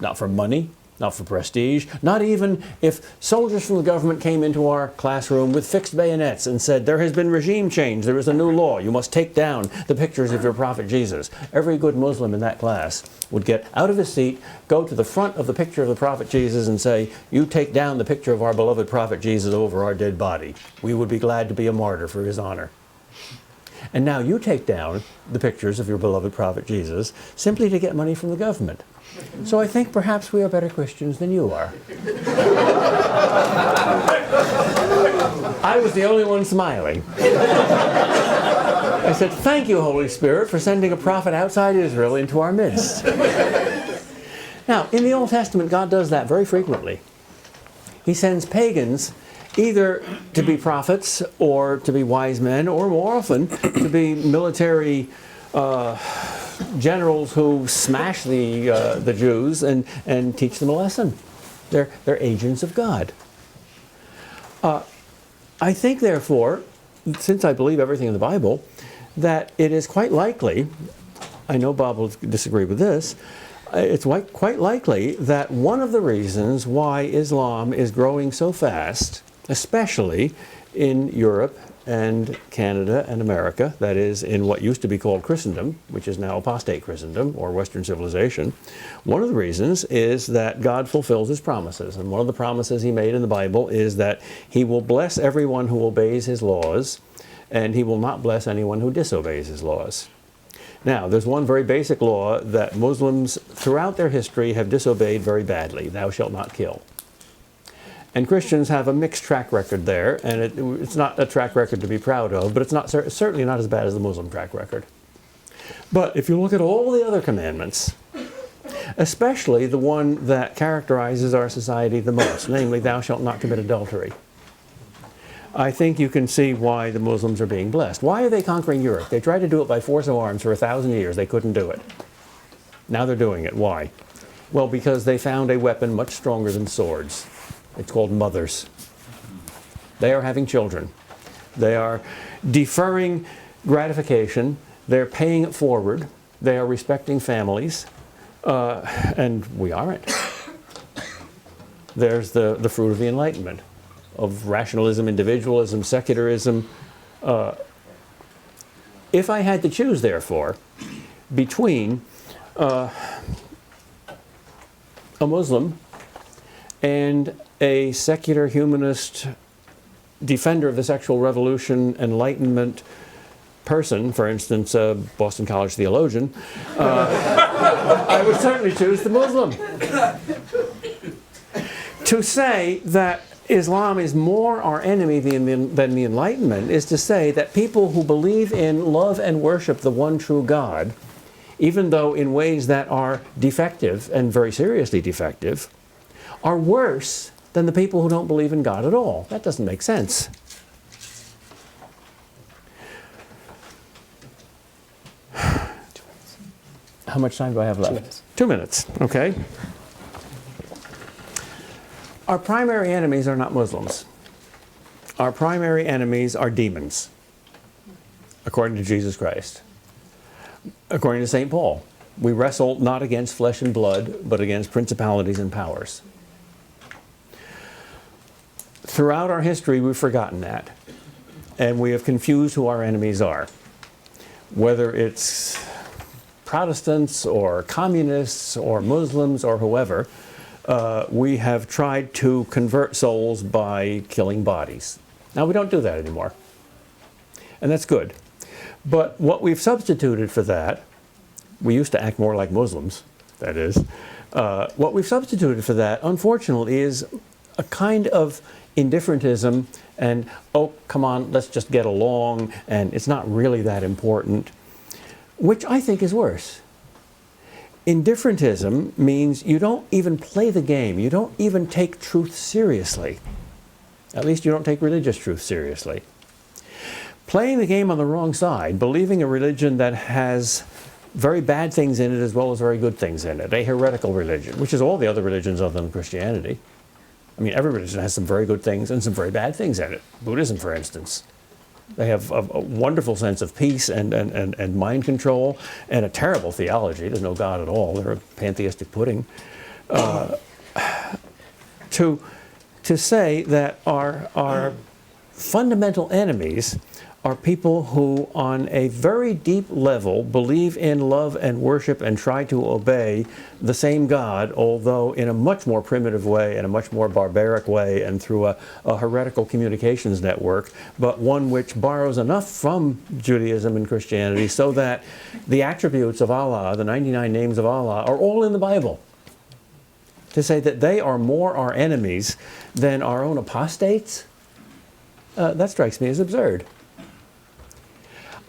Not for money, not for prestige, not even if soldiers from the government came into our classroom with fixed bayonets and said, there has been regime change, there is a new law, you must take down the pictures of your Prophet Jesus. Every good Muslim in that class would get out of his seat, go to the front of the picture of the Prophet Jesus and say, you take down the picture of our beloved Prophet Jesus over our dead body. We would be glad to be a martyr for his honor. And now you take down the pictures of your beloved Prophet Jesus simply to get money from the government. So I think perhaps we are better Christians than you are. I was the only one smiling. I said, thank you, Holy Spirit, for sending a prophet outside Israel into our midst. Now, in the Old Testament, God does that very frequently. He sends pagans either to be prophets or to be wise men, or more often to be military generals who smash the Jews and teach them a lesson. They're agents of God. I think, therefore, since I believe everything in the Bible, that it is quite likely, I know Bob will disagree with this, it's quite likely that one of the reasons why Islam is growing so fast, especially in Europe and Canada and America, that is, in what used to be called Christendom, which is now apostate Christendom, or Western civilization, one of the reasons is that God fulfills his promises. And one of the promises he made in the Bible is that he will bless everyone who obeys his laws, and he will not bless anyone who disobeys his laws. Now, there's one very basic law that Muslims throughout their history have disobeyed very badly. Thou shalt not kill. And Christians have a mixed track record there, and it's not a track record to be proud of, but it's not certainly not as bad as the Muslim track record. But if you look at all the other commandments, especially the one that characterizes our society the most, namely, thou shalt not commit adultery, I think you can see why the Muslims are being blessed. Why are they conquering Europe? They tried to do it by force of arms for 1,000 years. They couldn't do it. Now they're doing it. Why? Well, because they found a weapon much stronger than swords. It's called mothers. They are having children. They are deferring gratification. They're paying it forward. They are respecting families. And we aren't. There's the fruit of the Enlightenment, of rationalism, individualism, secularism. If I had to choose, therefore, between a Muslim and a secular humanist defender of the sexual revolution, Enlightenment person, for instance, a Boston College theologian, I would certainly choose the Muslim. To say that Islam is more our enemy than the Enlightenment is to say that people who believe in, love, and worship the one true God, even though in ways that are defective and very seriously defective, are worse than the people who don't believe in God at all. That doesn't make sense. How much time do I have left? 2 minutes. 2 minutes, okay. Our primary enemies are not Muslims. Our primary enemies are demons, according to Jesus Christ. According to St. Paul, we wrestle not against flesh and blood, but against principalities and powers. Throughout our history, we've forgotten that, and we have confused who our enemies are. Whether it's Protestants or communists or Muslims or whoever, we have tried to convert souls by killing bodies. Now, we don't do that anymore, and that's good. But what we've substituted for that, we used to act more like Muslims, that is. What we've substituted for that, unfortunately, is a kind of indifferentism and, oh, come on, let's just get along, and it's not really that important, which I think is worse. Indifferentism means you don't even play the game. You don't even take truth seriously. At least you don't take religious truth seriously. Playing the game on the wrong side, believing a religion that has very bad things in it as well as very good things in it, a heretical religion, which is all the other religions other than Christianity. I mean, every religion has some very good things and some very bad things in it. Buddhism, for instance. They have a wonderful sense of peace and mind control and a terrible theology. There's no God at all. They're a pantheistic pudding. To say that our fundamental enemies are people who, on a very deep level, believe in, love, and worship and try to obey the same God, although in a much more primitive way and a much more barbaric way and through a heretical communications network, but one which borrows enough from Judaism and Christianity so that the attributes of Allah, the 99 names of Allah, are all in the Bible. To say that they are more our enemies than our own apostates, that strikes me as absurd.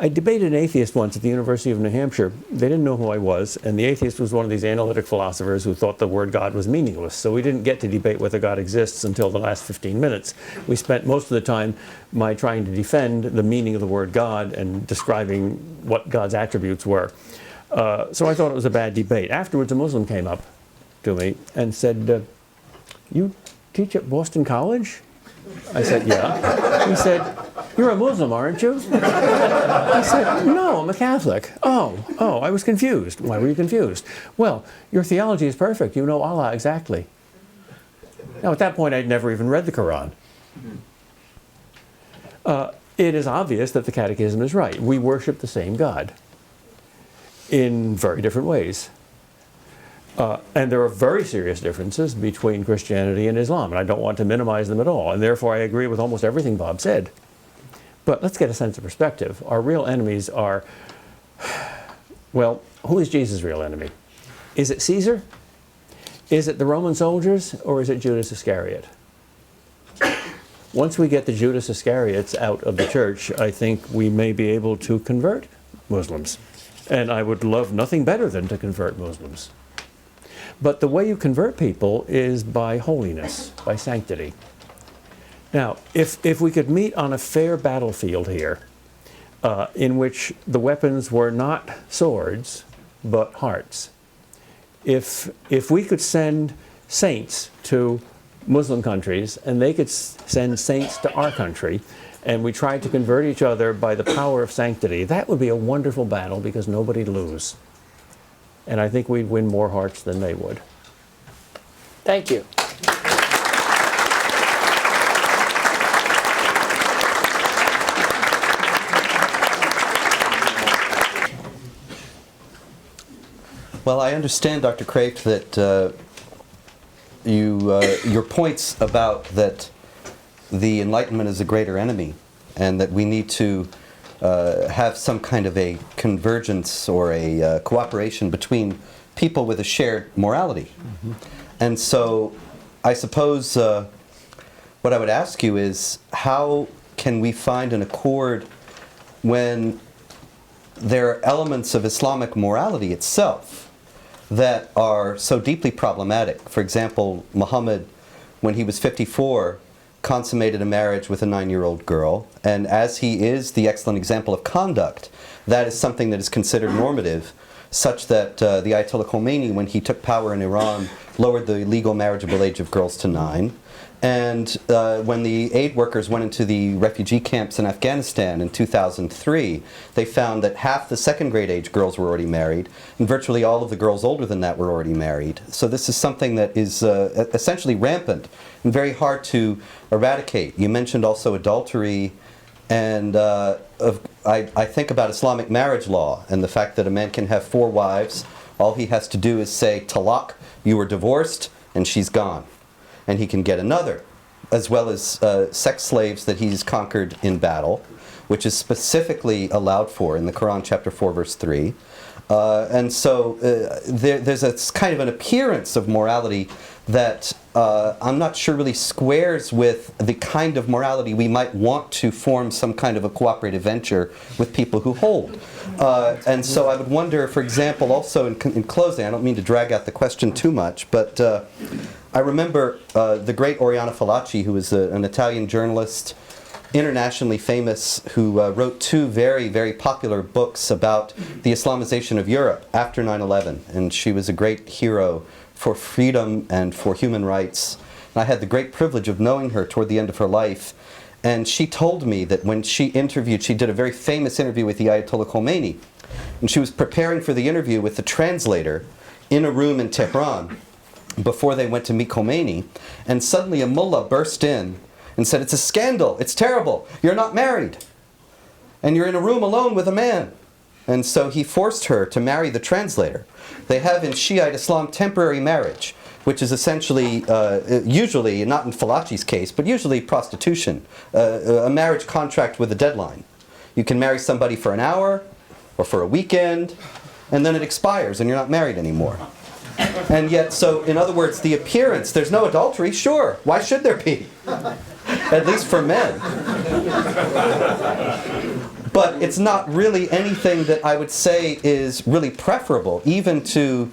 I debated an atheist once at the University of New Hampshire. They didn't know who I was, and the atheist was one of these analytic philosophers who thought the word God was meaningless. So we didn't get to debate whether God exists until the last 15 minutes. We spent most of the time trying to defend the meaning of the word God and describing what God's attributes were. So I thought it was a bad debate. Afterwards, a Muslim came up to me and said, "You teach at Boston College?" I said, "Yeah." He said, "You're a Muslim, aren't you?" I said, "No, I'm a Catholic." Oh, I was confused. Why were you confused? "Well, your theology is perfect. You know Allah exactly." Now, at that point, I'd never even read the Quran. It is obvious that the Catechism is right. We worship the same God in very different ways. And there are very serious differences between Christianity and Islam, and I don't want to minimize them at all, and therefore I agree with almost everything Bob said. But let's get a sense of perspective. Our real enemies are, well, who is Jesus' real enemy? Is it Caesar? Is it the Roman soldiers? Or is it Judas Iscariot? once we get the Judas Iscariots out of the church, I think we may be able to convert Muslims. And I would love nothing better than to convert Muslims. But the way you convert people is by holiness, by sanctity. Now, if we could meet on a fair battlefield here, in which the weapons were not swords, but hearts, if we could send saints to Muslim countries and they could send saints to our country, and we tried to convert each other by the power of sanctity, that would be a wonderful battle because nobody'd lose. And I think we'd win more hearts than they would. Thank you. Well, I understand, Dr. Kreeft, that your points about that the Enlightenment is a greater enemy and that we need to have some kind of a convergence or a cooperation between people with a shared morality. Mm-hmm. And so I suppose what I would ask you is, how can we find an accord when there are elements of Islamic morality itself that are so deeply problematic? For example, Muhammad, when he was 54, consummated a marriage with a 9-year-old girl, and as he is the excellent example of conduct, that is something that is considered normative, such that the Ayatollah Khomeini, when he took power in Iran, lowered the legal marriageable age of girls to 9. And when the aid workers went into the refugee camps in Afghanistan in 2003, they found that half the second grade age girls were already married, and virtually all of the girls older than that were already married. So this is something that is essentially rampant and very hard to eradicate. You mentioned also adultery, and I think about Islamic marriage law and the fact that a man can have 4 wives. All he has to do is say, talaq, you were divorced, and she's gone. And he can get another, as well as sex slaves that he's conquered in battle, which is specifically allowed for in the Quran, chapter 4, verse 3. And so there's a kind of an appearance of morality that I'm not sure really squares with the kind of morality we might want to form some kind of a cooperative venture with people who hold. And so I would wonder, for example, also in closing, I don't mean to drag out the question too much, but I remember the great Oriana Fallaci, who was an Italian journalist, internationally famous, who wrote 2 very, very popular books about the Islamization of Europe after 9/11. And she was a great hero for freedom and for human rights. And I had the great privilege of knowing her toward the end of her life. And she told me that when she did a very famous interview with the Ayatollah Khomeini. And she was preparing for the interview with the translator in a room in Tehran before they went to meet Khomeini. And suddenly a mullah burst in and said, "It's a scandal, it's terrible, you're not married. And you're in a room alone with a man." And so he forced her to marry the translator. They have in Shiite Islam temporary marriage, which is essentially, usually, not in Fallaci's case, but usually prostitution, a marriage contract with a deadline. You can marry somebody for an hour or for a weekend, and then it expires and you're not married anymore. And yet, so in other words, the appearance, there's no adultery, sure, why should there be? At least for men. But it's not really anything that I would say is really preferable, even to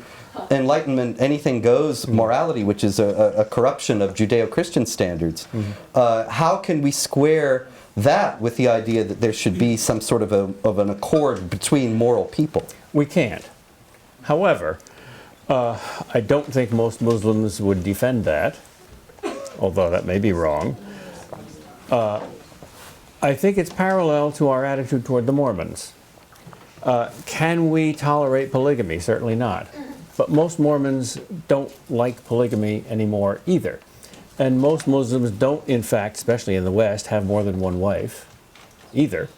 Enlightenment, anything goes morality, which is a corruption of Judeo-Christian standards. Mm-hmm. How can we square that with the idea that there should be some sort of an accord between moral people? We can't. However, I don't think most Muslims would defend that, although that may be wrong. I think it's parallel to our attitude toward the Mormons. Can we tolerate polygamy? Certainly not. But most Mormons don't like polygamy anymore either. And most Muslims don't, in fact, especially in the West, have more than one wife either.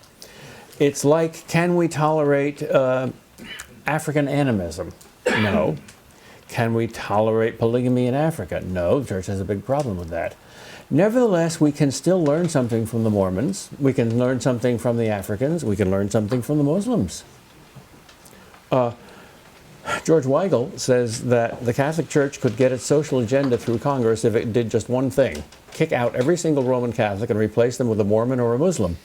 It's like, can we tolerate African animism? No. Can we tolerate polygamy in Africa? No, the church has a big problem with that. Nevertheless, we can still learn something from the Mormons. We can learn something from the Africans. We can learn something from the Muslims. George Weigel says that the Catholic Church could get its social agenda through Congress if it did just one thing: kick out every single Roman Catholic and replace them with a Mormon or a Muslim.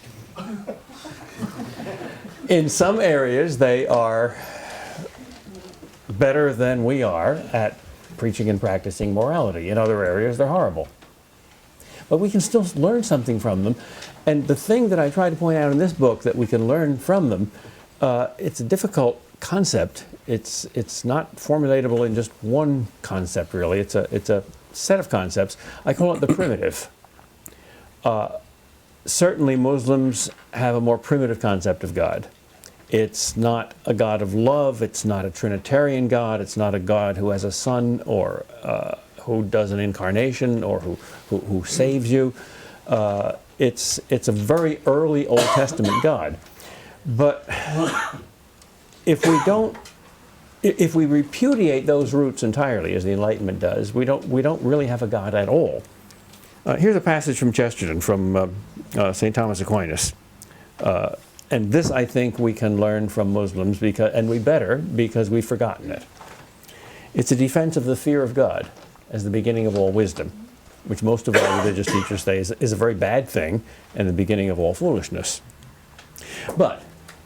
In some areas, they are better than we are at preaching and practicing morality. In other areas, they're horrible. But we can still learn something from them. And the thing that I try to point out in this book that we can learn from them, it's a difficult concept. It's not formulatable in just one concept, really. It's a set of concepts. I call it the primitive. Certainly Muslims have a more primitive concept of God. It's not a God of love. It's not a Trinitarian God. It's not a God who has a son or who does an incarnation or who saves you. It's a very early Old Testament God. But if we repudiate those roots entirely, as the Enlightenment does, we don't really have a God at all. Here's a passage from Chesterton, from St. Thomas Aquinas. And this, I think, we can learn from Muslims, and we better, because we've forgotten it. It's a defense of the fear of God as the beginning of all wisdom, which most of our religious teachers say is a very bad thing and the beginning of all foolishness. But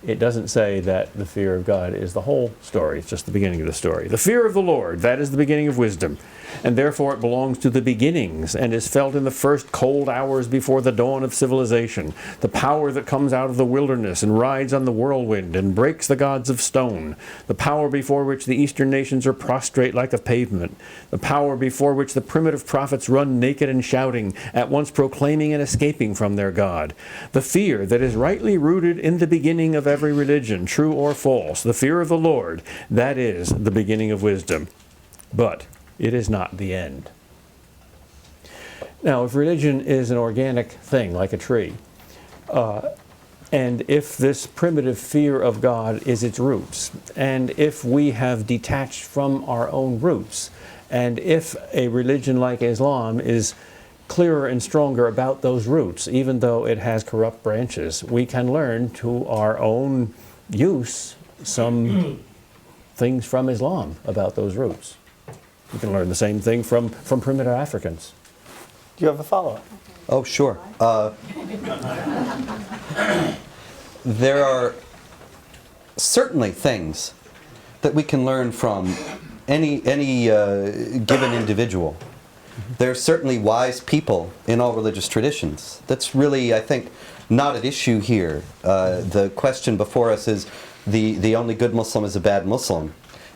it doesn't say that the fear of God is the whole story. It's just the beginning of the story. The fear of the Lord, that is the beginning of wisdom, and therefore it belongs to the beginnings and is felt in the first cold hours before the dawn of civilization. The power that comes out of the wilderness and rides on the whirlwind and breaks the gods of stone. The power before which the eastern nations are prostrate like a pavement. The power before which the primitive prophets run naked and shouting, at once proclaiming and escaping from their God. The fear that is rightly rooted in the beginning of every religion, true or false. The fear of the Lord, that is the beginning of wisdom. But it is not the end. Now, if religion is an organic thing, like a tree, and if this primitive fear of God is its roots, and if we have detached from our own roots, and if a religion like Islam is clearer and stronger about those roots, even though it has corrupt branches, we can learn to our own use some things from Islam about those roots. We can learn the same thing from primitive Africans. Do you have a follow-up? Oh, sure. There are certainly things that we can learn from any given individual. There are certainly wise people in all religious traditions. That's really, I think, not at issue here. The question before us is the only good Muslim is a bad Muslim.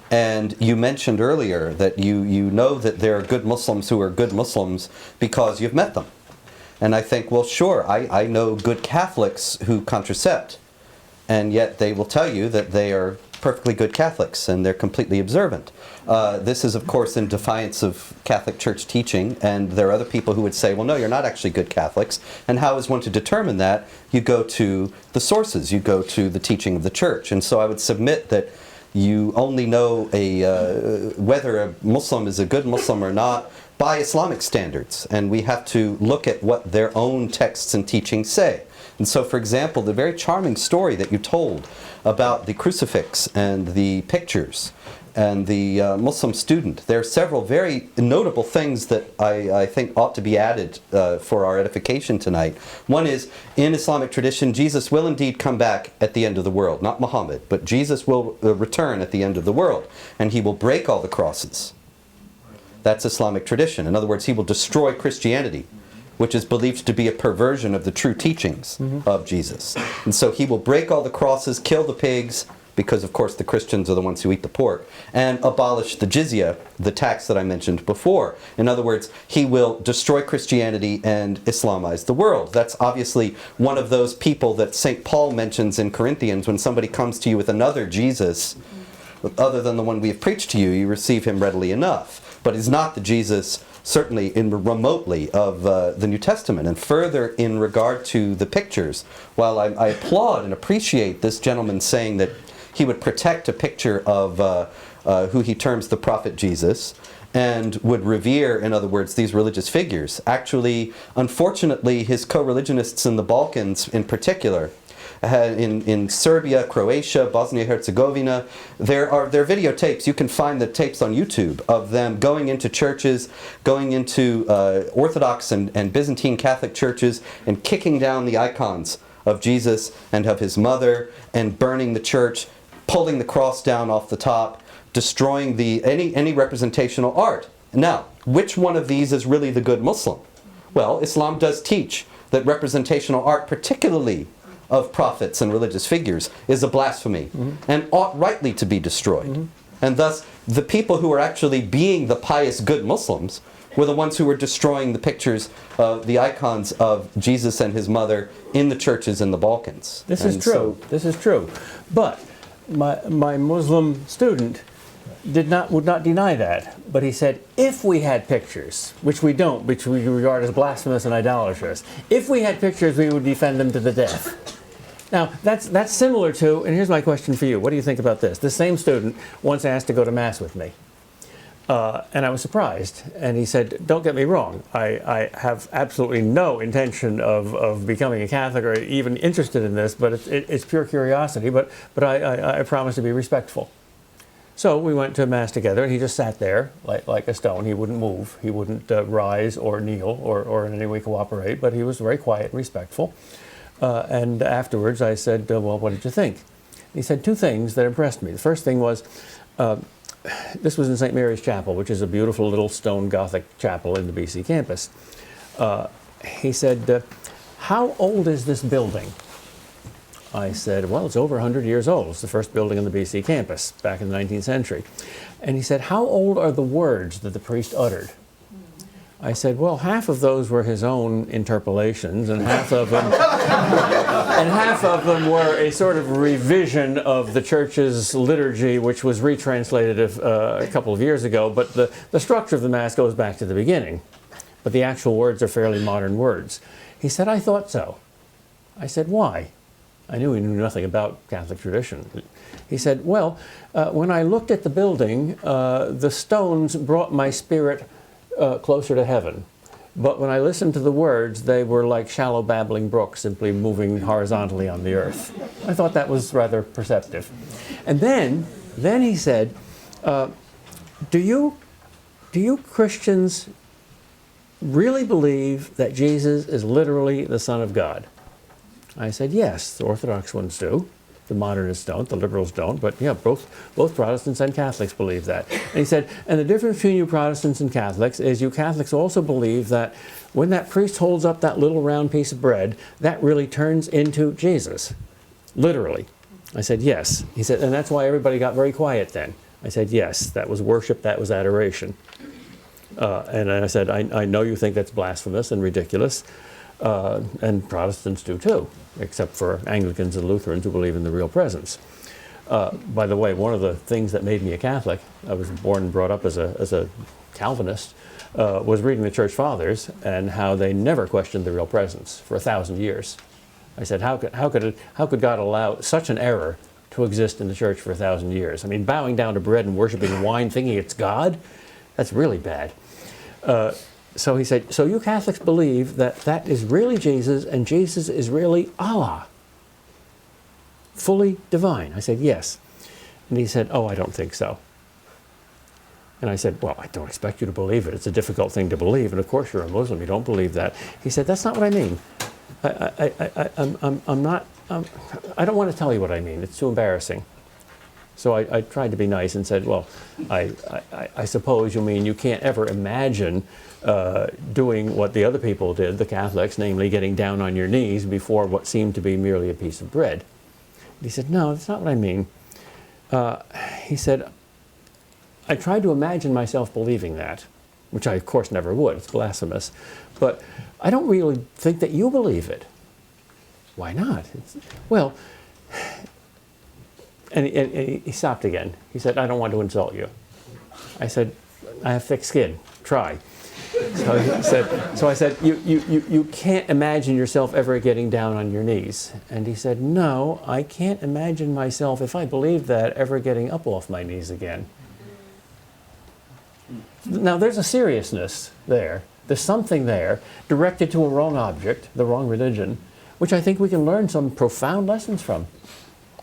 And you mentioned earlier that you know that there are good Muslims who are good Muslims because you've met them. And I think, well, sure, I know good Catholics who contracept, and yet they will tell you that they are perfectly good Catholics and they're completely observant. This is, of course, in defiance of Catholic Church teaching, and there are other people who would say, well, no, you're not actually good Catholics. And how is one to determine that? You go to the sources, you go to the teaching of the Church. And so I would submit that you only know whether a Muslim is a good Muslim or not by Islamic standards, and we have to look at what their own texts and teachings say. And so, for example, the very charming story that you told about the crucifix and the pictures and the Muslim student, there are several very notable things that I think ought to be added for our edification tonight. One is, in Islamic tradition, Jesus will indeed come back at the end of the world. Not Muhammad, but Jesus will return at the end of the world, and he will break all the crosses. That's Islamic tradition. In other words, he will destroy Christianity, which is believed to be a perversion of the true teachings of Jesus. And so he will break all the crosses, kill the pigs, because of course the Christians are the ones who eat the pork, and abolish the jizya, the tax that I mentioned before. In other words, he will destroy Christianity and Islamize the world. That's obviously one of those people that St. Paul mentions in Corinthians. When somebody comes to you with another Jesus, other than the one we have preached to you, you receive him readily enough. But he's not the Jesus, certainly remotely, of the New Testament. And further, in regard to the pictures, while I applaud and appreciate this gentleman saying that he would protect a picture of who he terms the prophet Jesus, and would revere, in other words, these religious figures. Actually, unfortunately, his co-religionists in the Balkans in particular in Serbia, Croatia, Bosnia-Herzegovina. There are videotapes. You can find the tapes on YouTube of them going into churches, going into Orthodox and Byzantine Catholic churches and kicking down the icons of Jesus and of his mother and burning the church, pulling the cross down off the top, destroying any representational art. Now, which one of these is really the good Muslim? Well, Islam does teach that representational art, particularly of prophets and religious figures, is a blasphemy and ought rightly to be destroyed. And thus, the people who are actually being the pious good Muslims were the ones who were destroying the pictures of the icons of Jesus and his mother in the churches in the Balkans. This is true. This is true. But my Muslim student would not deny that. But he said, if we had pictures, which we don't, which we regard as blasphemous and idolatrous, if we had pictures, we would defend them to the death. Now, that's similar to, and here's my question for you. What do you think about this? This same student once asked to go to Mass with me. And I was surprised. And he said, don't get me wrong, I have absolutely no intention of becoming a Catholic or even interested in this, but it's pure curiosity. But I promise to be respectful. So we went to Mass together, and he just sat there like a stone. He wouldn't move. He wouldn't rise or kneel or in any way cooperate, but he was very quiet and respectful. And afterwards I said, well, what did you think? He said two things that impressed me. The first thing was, this was in St. Mary's Chapel, which is a beautiful little stone Gothic chapel in the BC campus. He said, how old is this building? I said, well, it's over 100 years old. It's the first building on the BC campus back in the 19th century. And he said, how old are the words that the priest uttered? I said, well, half of those were his own interpolations, and half of them were a sort of revision of the church's liturgy, which was retranslated a couple of years ago. But the structure of the Mass goes back to the beginning. But the actual words are fairly modern words. He said, I thought so. I said, why? I knew he knew nothing about Catholic tradition. He said, well, when I looked at the building, the stones brought my spirit closer to heaven. But when I listened to the words, they were like shallow babbling brooks simply moving horizontally on the earth. I thought that was rather perceptive. And then he said, do you Christians really believe that Jesus is literally the Son of God? I said, yes, the Orthodox ones do. The modernists don't, the liberals don't, but yeah, both Protestants and Catholics believe that. And he said, and the difference between you Protestants and Catholics is you Catholics also believe that when that priest holds up that little round piece of bread, that really turns into Jesus, literally. I said, yes. He said, and that's why everybody got very quiet then. I said, yes, that was worship, that was adoration. And I said, I know you think that's blasphemous and ridiculous, and Protestants do too, except for Anglicans and Lutherans who believe in the real presence. By the way, one of the things that made me a Catholic, I was born and brought up as a Calvinist, was reading the Church Fathers and how they never questioned the real presence for 1,000 years. I said, how could God allow such an error to exist in the Church for 1,000 years? I mean, bowing down to bread and worshiping wine, thinking it's God, that's really bad. So he said, so you Catholics believe that that is really Jesus and Jesus is really Allah, fully divine? I said, yes. And he said, oh, I don't think so. And I said, well, I don't expect you to believe it. It's a difficult thing to believe. And of course you're a Muslim, you don't believe that. He said, that's not what I mean. I don't want to tell you what I mean. It's too embarrassing. So I tried to be nice and said, well, I suppose you mean you can't ever imagine doing what the other people did, the Catholics, namely getting down on your knees before what seemed to be merely a piece of bread. And he said, no, that's not what I mean. He said, I tried to imagine myself believing that, which I, of course, never would. It's blasphemous. But I don't really think that you believe it. Why not? Well, and he stopped again. He said, I don't want to insult you. I said, I have thick skin. Try. So I said, you can't imagine yourself ever getting down on your knees. And he said, no, I can't imagine myself, if I believed that, ever getting up off my knees again. Now, there's a seriousness there. There's something there directed to a wrong object, the wrong religion, which I think we can learn some profound lessons from.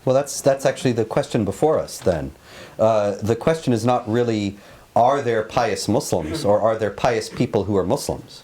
Well, that's actually the question before us then. The question is not really, are there pious Muslims or are there pious people who are Muslims?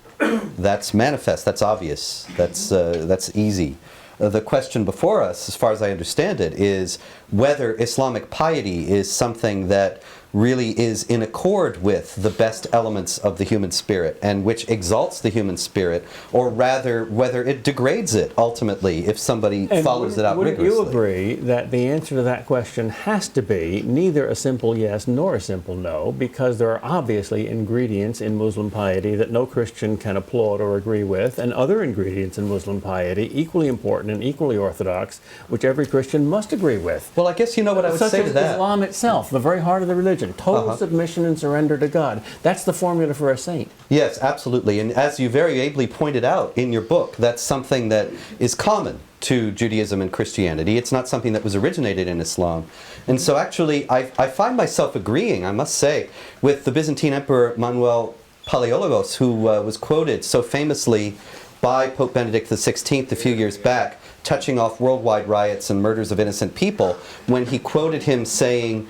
That's manifest, that's obvious, that's easy. The question before us, as far as I understand it, is whether Islamic piety is something that really is in accord with the best elements of the human spirit and which exalts the human spirit, or rather whether it degrades it ultimately if somebody follows it out rigorously. Would you agree that the answer to that question has to be neither a simple yes nor a simple no, because there are obviously ingredients in Muslim piety that no Christian can applaud or agree with, and other ingredients in Muslim piety equally important and equally orthodox, which every Christian must agree with? Well, I guess you know what I would say to Such as that. Islam itself, the very heart of the religion. Total submission and surrender to God. That's the formula for a saint. Yes, absolutely. And as you very ably pointed out in your book, that's something that is common to Judaism and Christianity. It's not something that was originated in Islam. And so actually, I find myself agreeing, I must say, with the Byzantine Emperor Manuel Palaiologos, who was quoted so famously by Pope Benedict XVI a few years back, touching off worldwide riots and murders of innocent people, when he quoted him saying,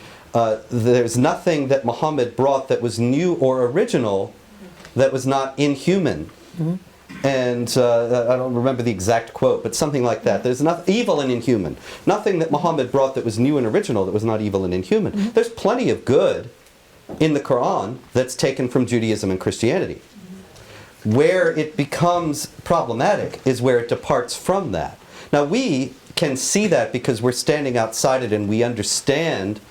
there's nothing that Muhammad brought that was new or original that was not inhuman. Mm-hmm. And I don't remember the exact quote, but something like that. There's nothing evil and inhuman. Nothing that Muhammad brought that was new and original that was not evil and inhuman. Mm-hmm. There's plenty of good in the Quran that's taken from Judaism and Christianity. Mm-hmm. Where it becomes problematic is where it departs from that. Now we can see that because we're standing outside it and we understand.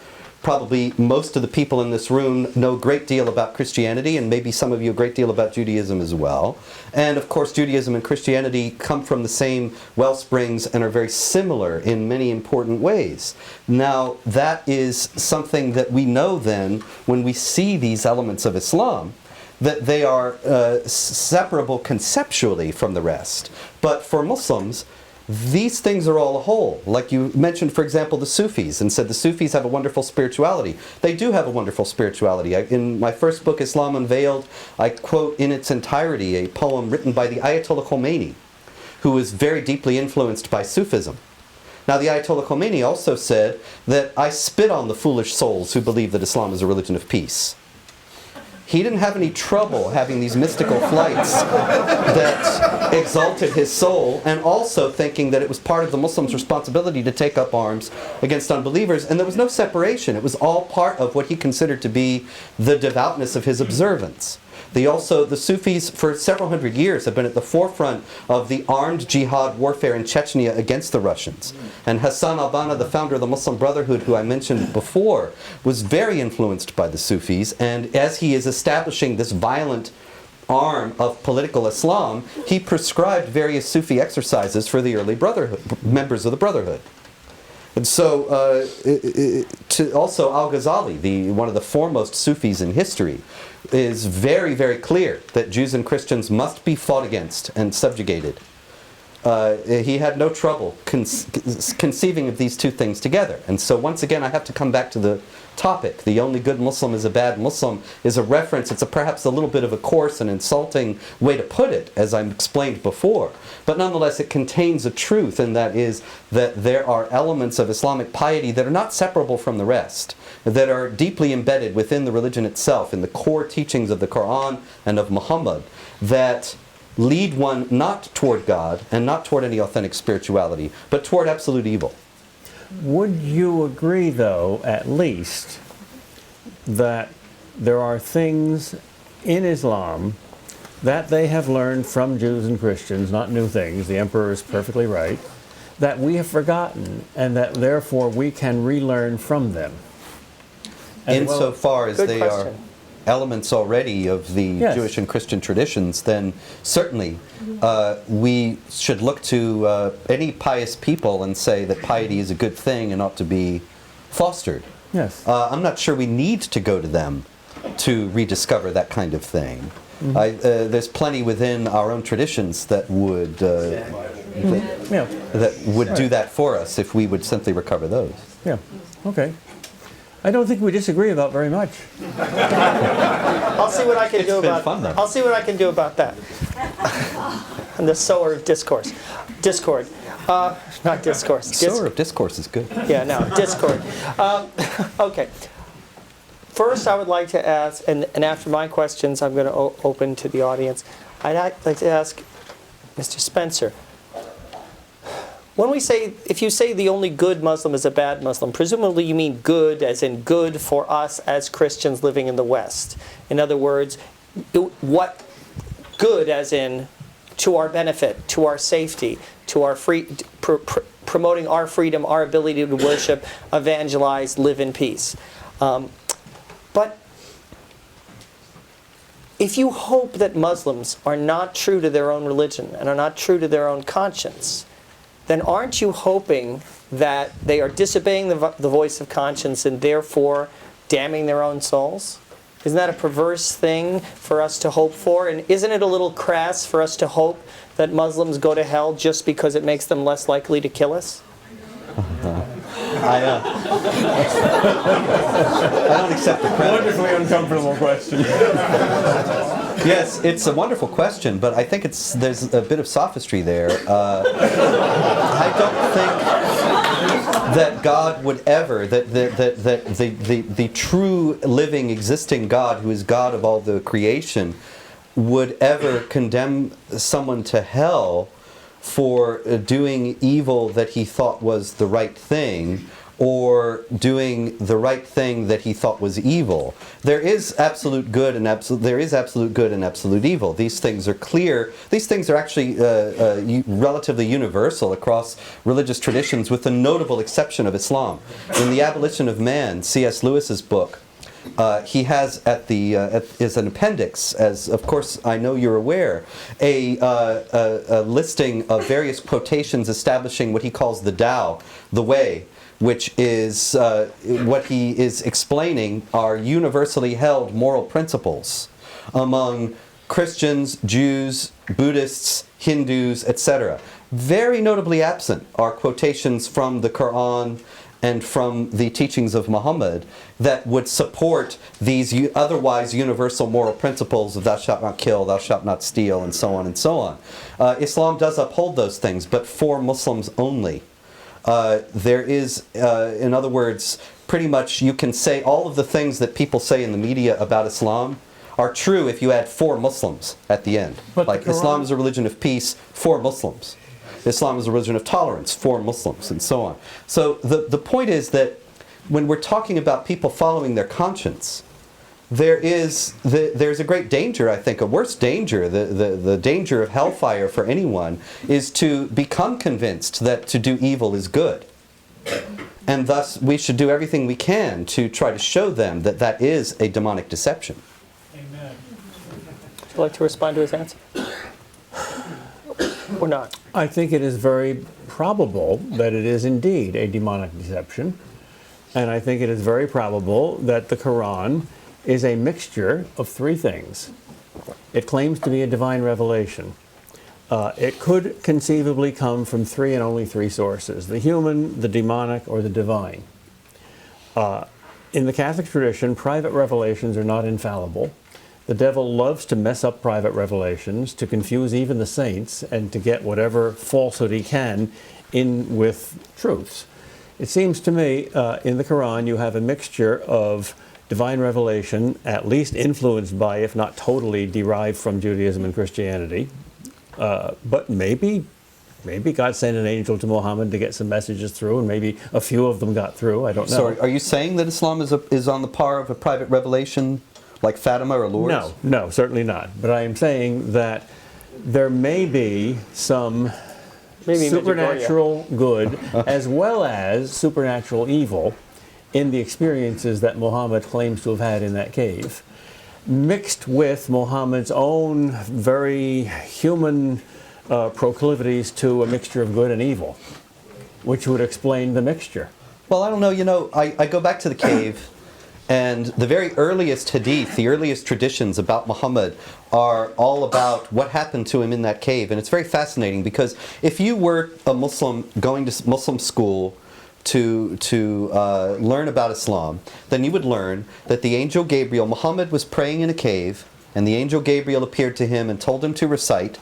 Probably most of the people in this room know a great deal about Christianity, and maybe some of you a great deal about Judaism as well. And of course, Judaism and Christianity come from the same well springs and are very similar in many important ways. Now, that is something that we know then when we see these elements of Islam, that they are separable conceptually from the rest. But for Muslims, these things are all a whole. Like you mentioned, for example, the Sufis, and said the Sufis have a wonderful spirituality. They do have a wonderful spirituality. In my first book, Islam Unveiled, I quote in its entirety a poem written by the Ayatollah Khomeini, who was very deeply influenced by Sufism. Now, the Ayatollah Khomeini also said that I spit on the foolish souls who believe that Islam is a religion of peace. He didn't have any trouble having these mystical flights that exalted his soul, and also thinking that it was part of the Muslims' responsibility to take up arms against unbelievers, and there was no separation. It was all part of what he considered to be the devoutness of his observance. The Sufis, for several hundred years, have been at the forefront of the armed jihad warfare in Chechnya against the Russians. And Hassan al-Banna, the founder of the Muslim Brotherhood, who I mentioned before, was very influenced by the Sufis. And as he is establishing this violent arm of political Islam, he prescribed various Sufi exercises for the early members of the Brotherhood. And so, also Al-Ghazali, one of the foremost Sufis in history, is very, very clear that Jews and Christians must be fought against and subjugated. He had no trouble conceiving of these two things together. And so once again, I have to come back to the topic. The only good Muslim is a bad Muslim is a reference. It's perhaps a little bit of a coarse and insulting way to put it, as I explained before. But nonetheless, it contains a truth, and that is that there are elements of Islamic piety that are not separable from the rest, that are deeply embedded within the religion itself, in the core teachings of the Quran and of Muhammad, that lead one not toward God and not toward any authentic spirituality, but toward absolute evil. Would you agree, though, at least, that there are things in Islam that they have learned from Jews and Christians, not new things, the Emperor is perfectly right, that we have forgotten, and that therefore we can relearn from them? Insofar as they question. are elements already of the Jewish and Christian traditions, then certainly we should look to any pious people and say that piety is a good thing and ought to be fostered. Yes. I'm not sure we need to go to them to rediscover that kind of thing. Mm-hmm. There's plenty within our own traditions that would do that for us if we would simply recover those. Yeah. Okay. I don't think we disagree about very much. I'll see what I can do about. Fun, though. I'll see what I can do about that. and the sower of discourse. Discord. Not discourse. Sower of discourse is good. Yeah, no, discord. Okay. First, I would like to ask, and after my questions, I'm going to open to the audience. I'd like to ask Mr. Spencer. When we say, if you say the only good Muslim is a bad Muslim, presumably you mean good as in good for us as Christians living in the West. In other words, what good as in to our benefit, to our safety, to our promoting our freedom, our ability to worship, evangelize, live in peace. But if you hope that Muslims are not true to their own religion and are not true to their own conscience, then aren't you hoping that they are disobeying the voice of conscience and therefore damning their own souls? Isn't that a perverse thing for us to hope for? And isn't it a little crass for us to hope that Muslims go to hell just because it makes them less likely to kill us? I don't accept the credit. Wonderfully uncomfortable question. Yes, it's a wonderful question, but I think there's a bit of sophistry there. I don't think that God would ever, that the true living existing God, who is God of all the creation, would ever condemn someone to hell for doing evil that he thought was the right thing, or doing the right thing that he thought was evil. There is absolute good and absolute evil. These things are clear. These things are actually relatively universal across religious traditions, with the notable exception of Islam. In The Abolition of Man, C.S. Lewis's book, he has as an appendix, as of course I know you're aware, a listing of various quotations establishing what he calls the Tao, the way, which is what he is explaining are universally held moral principles among Christians, Jews, Buddhists, Hindus, etc. Very notably absent are quotations from the Quran and from the teachings of Muhammad that would support these otherwise universal moral principles of thou shalt not kill, thou shalt not steal, and so on and so on. Islam does uphold those things, but for Muslims only. There is, in other words, pretty much you can say all of the things that people say in the media about Islam are true if you add for Muslims at the end. But like Islam is a religion of peace for Muslims. Islam is a religion of tolerance for Muslims, and so on. So the point is that when we're talking about people following their conscience, there's a great danger, I think, a worse danger, the danger of hellfire for anyone, is to become convinced that to do evil is good. And thus we should do everything we can to try to show them that that is a demonic deception. Amen. Would you like to respond to his answer? Or not? I think it is very probable that it is indeed a demonic deception. And I think it is very probable that the Quran is a mixture of three things. It claims to be a divine revelation. It could conceivably come from three and only three sources: the human, the demonic, or the divine. In the Catholic tradition, private revelations are not infallible. The devil loves to mess up private revelations, to confuse even the saints, and to get whatever falsehood he can in with truths. It seems to me in the Quran you have a mixture of divine revelation, at least influenced by, if not totally derived from Judaism and Christianity. But maybe God sent an angel to Muhammad to get some messages through, and maybe a few of them got through. I don't know. So are you saying that Islam is on the par of a private revelation like Fatima or Lourdes? No, certainly not. But I am saying that there may be some supernatural good as well as supernatural evil in the experiences that Muhammad claims to have had in that cave, mixed with Muhammad's own very human proclivities to a mixture of good and evil, which would explain the mixture. Well, I don't know. I go back to the cave, and the very earliest hadith, the earliest traditions about Muhammad are all about what happened to him in that cave. And it's very fascinating, because if you were a Muslim going to Muslim school to learn about Islam, then you would learn that the angel Gabriel, Muhammad was praying in a cave, and the angel Gabriel appeared to him and told him to recite.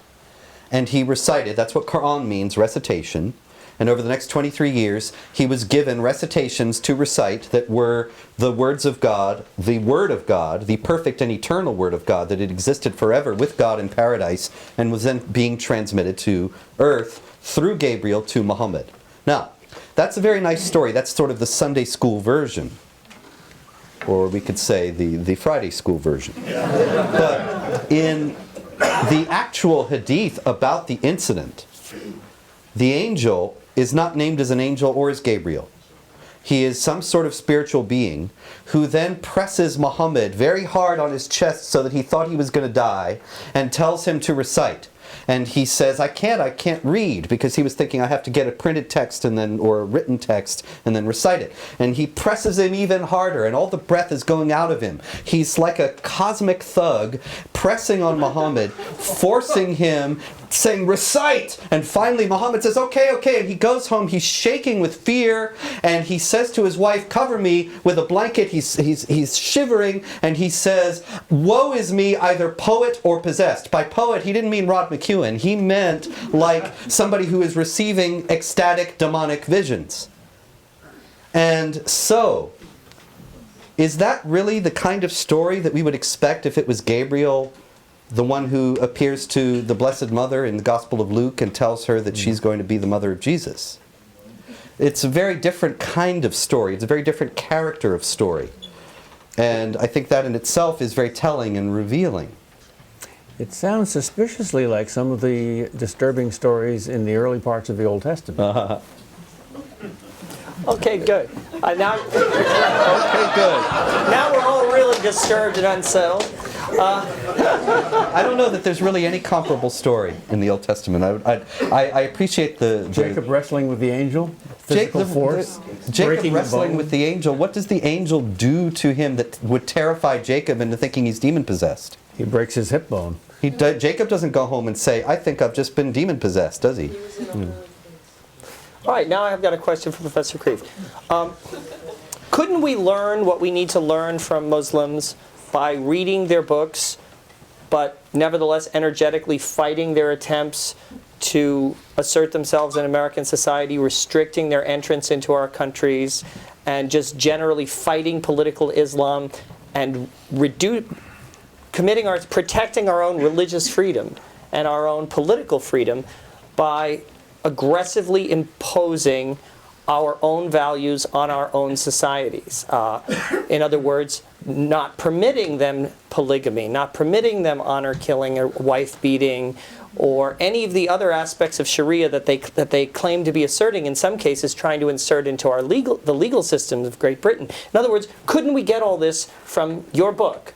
and he recited. That's what Quran means, recitation. And over the next 23 years, he was given recitations to recite that were the words of God, the Word of God, the perfect and eternal Word of God that had existed forever with God in paradise and was then being transmitted to earth through Gabriel to Muhammad. Now, that's a very nice story. That's sort of the Sunday school version. Or we could say the Friday school version. But in the actual hadith about the incident, the angel is not named as an angel or as Gabriel. He is some sort of spiritual being who then presses Muhammad very hard on his chest so that he thought he was going to die and tells him to recite. And he says, I can't read, because he was thinking I have to get a printed text and then, or a written text and then recite it. And he presses him even harder, and all the breath is going out of him. He's like a cosmic thug pressing on Muhammad, forcing him, saying, recite! And finally Muhammad says, okay, and he goes home, he's shaking with fear, and he says to his wife, cover me with a blanket. He's shivering, and he says, woe is me, either poet or possessed. By poet, he didn't mean Rod McEwen. He meant like somebody who is receiving ecstatic demonic visions. And so, is that really the kind of story that we would expect if it was Gabriel, the one who appears to the Blessed Mother in the Gospel of Luke and tells her that she's going to be the mother of Jesus? It's a very different kind of story. It's a very different character of story. And I think that in itself is very telling and revealing. It sounds suspiciously like some of the disturbing stories in the early parts of the Old Testament. Okay, good. Now, Okay, good. now we're all really disturbed and unsettled. I don't know that there's really any comparable story in the Old Testament. I appreciate the Jacob wrestling with the angel, physical force, Jacob breaking wrestling the bone. with the angel. What does the angel do to him that would terrify Jacob into thinking he's demon possessed? He breaks his hip bone. Jacob doesn't go home and say, I think I've just been demon possessed, does he? All right, now I've got a question for Professor Kreeft. Couldn't we learn what we need to learn from Muslims by reading their books, but nevertheless energetically fighting their attempts to assert themselves in American society, restricting their entrance into our countries, and just generally fighting political Islam and protecting our own religious freedom and our own political freedom by aggressively imposing our own values on our own societies. In other words, not permitting them polygamy, not permitting them honor killing or wife beating, or any of the other aspects of Sharia that they claim to be asserting, in some cases trying to insert into our the legal systems of Great Britain. In other words, couldn't we get all this from your book?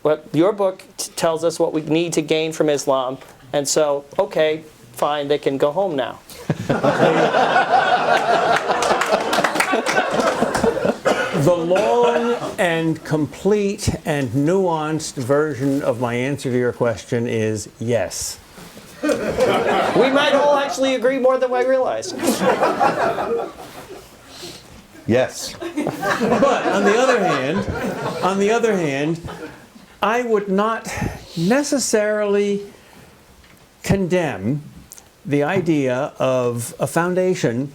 What your book tells us what we need to gain from Islam, and so, okay, fine, they can go home now. The long and complete and nuanced version of my answer to your question is yes. We might all actually agree more than I realize. Yes. But on the other hand, I would not necessarily condemn the idea of a foundation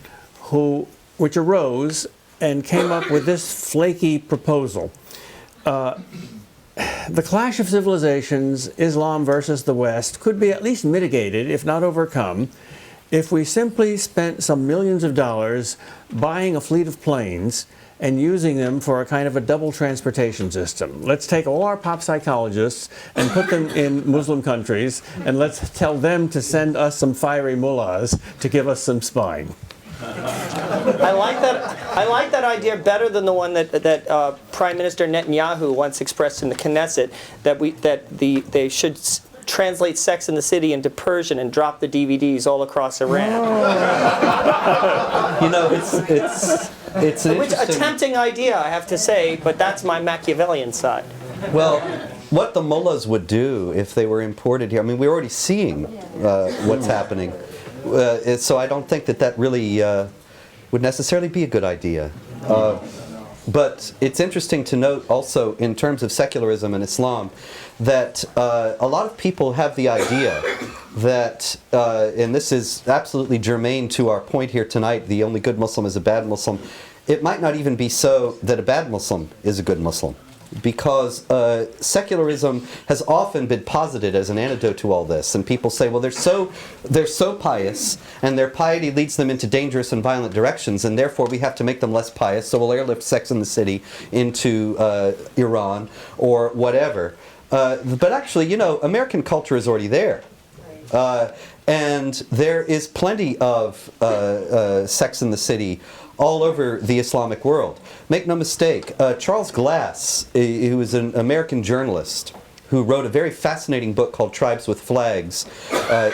which arose and came up with this flaky proposal. The clash of civilizations, Islam versus the West, could be at least mitigated, if not overcome, if we simply spent some millions of dollars buying a fleet of planes and using them for a kind of a double transportation system. Let's take all our pop psychologists and put them in Muslim countries, and let's tell them to send us some fiery mullahs to give us some spine. I like that idea better than the one that Prime Minister Netanyahu once expressed in the Knesset, they should translate Sex and the City into Persian and drop the DVDs all across Iran. You know, it's an Which interesting... a tempting idea, I have to say, but that's my Machiavellian side. Well, what the mullahs would do if they were imported here, I mean, we're already seeing what's happening. So I don't think that really would necessarily be a good idea. But it's interesting to note also in terms of secularism and Islam that a lot of people have the idea that, and this is absolutely germane to our point here tonight, the only good Muslim is a bad Muslim. It might not even be so that a bad Muslim is a good Muslim, because secularism has often been posited as an antidote to all this, and people say, well, they're so pious, and their piety leads them into dangerous and violent directions, and therefore we have to make them less pious, so we'll airlift Sex and the City into Iran or whatever. But actually, you know, American culture is already there. And there is plenty of Sex and the City all over the Islamic world. Make no mistake, Charles Glass, who was an American journalist who wrote a very fascinating book called Tribes with Flags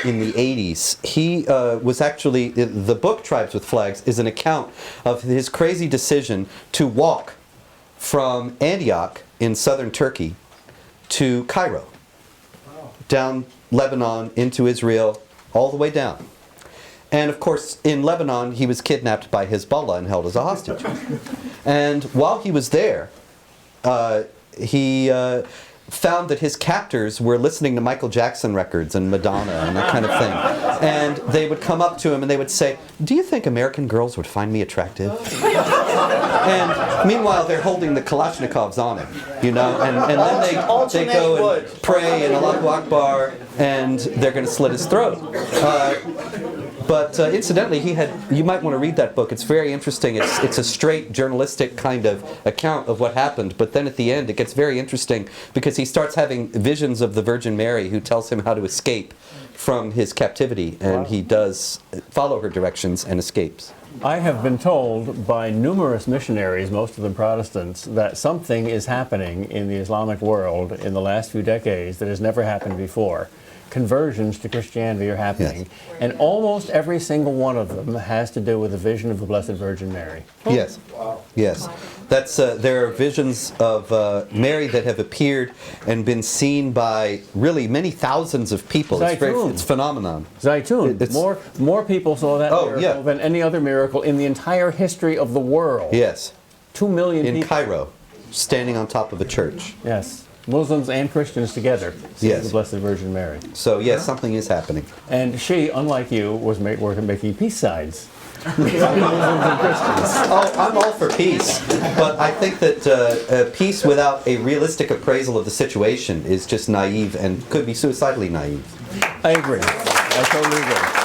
in the 80s. He was actually, the book Tribes with Flags is an account of his crazy decision to walk from Antioch in southern Turkey to Cairo, down Lebanon into Israel, all the way down. And of course, in Lebanon, he was kidnapped by Hezbollah and held as a hostage. And while he was there, he found that his captors were listening to Michael Jackson records and Madonna and that kind of thing. And they would come up to him and they would say, "Do you think American girls would find me attractive?" And meanwhile, they're holding the Kalashnikovs on him, you know, and then they go and pray and Allahu Akbar, and they're going to slit his throat. But incidentally, you might want to read that book. It's very interesting. It's a straight journalistic kind of account of what happened. But then at the end, it gets very interesting because he starts having visions of the Virgin Mary who tells him how to escape from his captivity. And he does follow her directions and escapes. I have been told by numerous missionaries, most of them Protestants, that something is happening in the Islamic world in the last few decades that has never happened before. Conversions to Christianity are happening, Yes. and almost every single one of them has to do with the vision of the Blessed Virgin Mary. Yes. Yes. That's there are visions of Mary that have appeared and been seen by really many thousands of people. It's a phenomenon. Zaytun. More people saw that miracle than any other miracle in the entire history of the world. Yes. 2 million people. In Cairo, standing on top of a church. Yes. Muslims and Christians together. Yes. The Blessed Virgin Mary. So yes, something is happening. And she, unlike you, was making peace signs. Muslims and Christians. Oh, I'm all for peace, but I think that peace without a realistic appraisal of the situation is just naive and could be suicidally naive. I agree. I totally agree.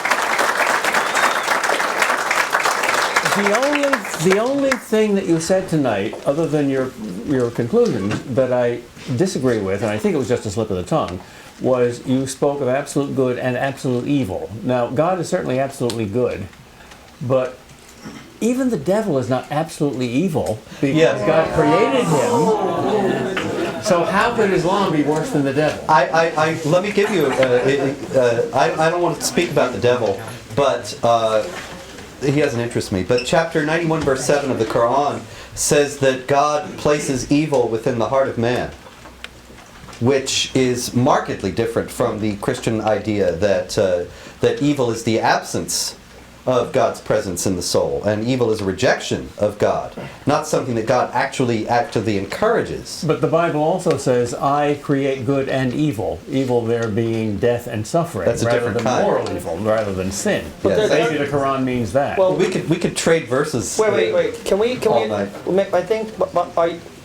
The only thing that you said tonight, other than your conclusions, that I disagree with, and I think it was just a slip of the tongue, was you spoke of absolute good and absolute evil. Now, God is certainly absolutely good, but even the devil is not absolutely evil because God created him. So how could Islam be worse than the devil? Let me give you. I don't want to speak about the devil, but he doesn't interest me. But chapter 91, verse 7 of the Quran says that God places evil within the heart of man, which is markedly different from the Christian idea that evil is the absence of God's presence in the soul, and evil is a rejection of God, not something that God actually actively encourages. But the Bible also says, I create good and evil. Evil there being death and suffering, That's a rather different than kind. moral evil, rather than sin. Yes. Maybe the Quran means that. Well, we could trade verses. Wait. Can we? all night. I think.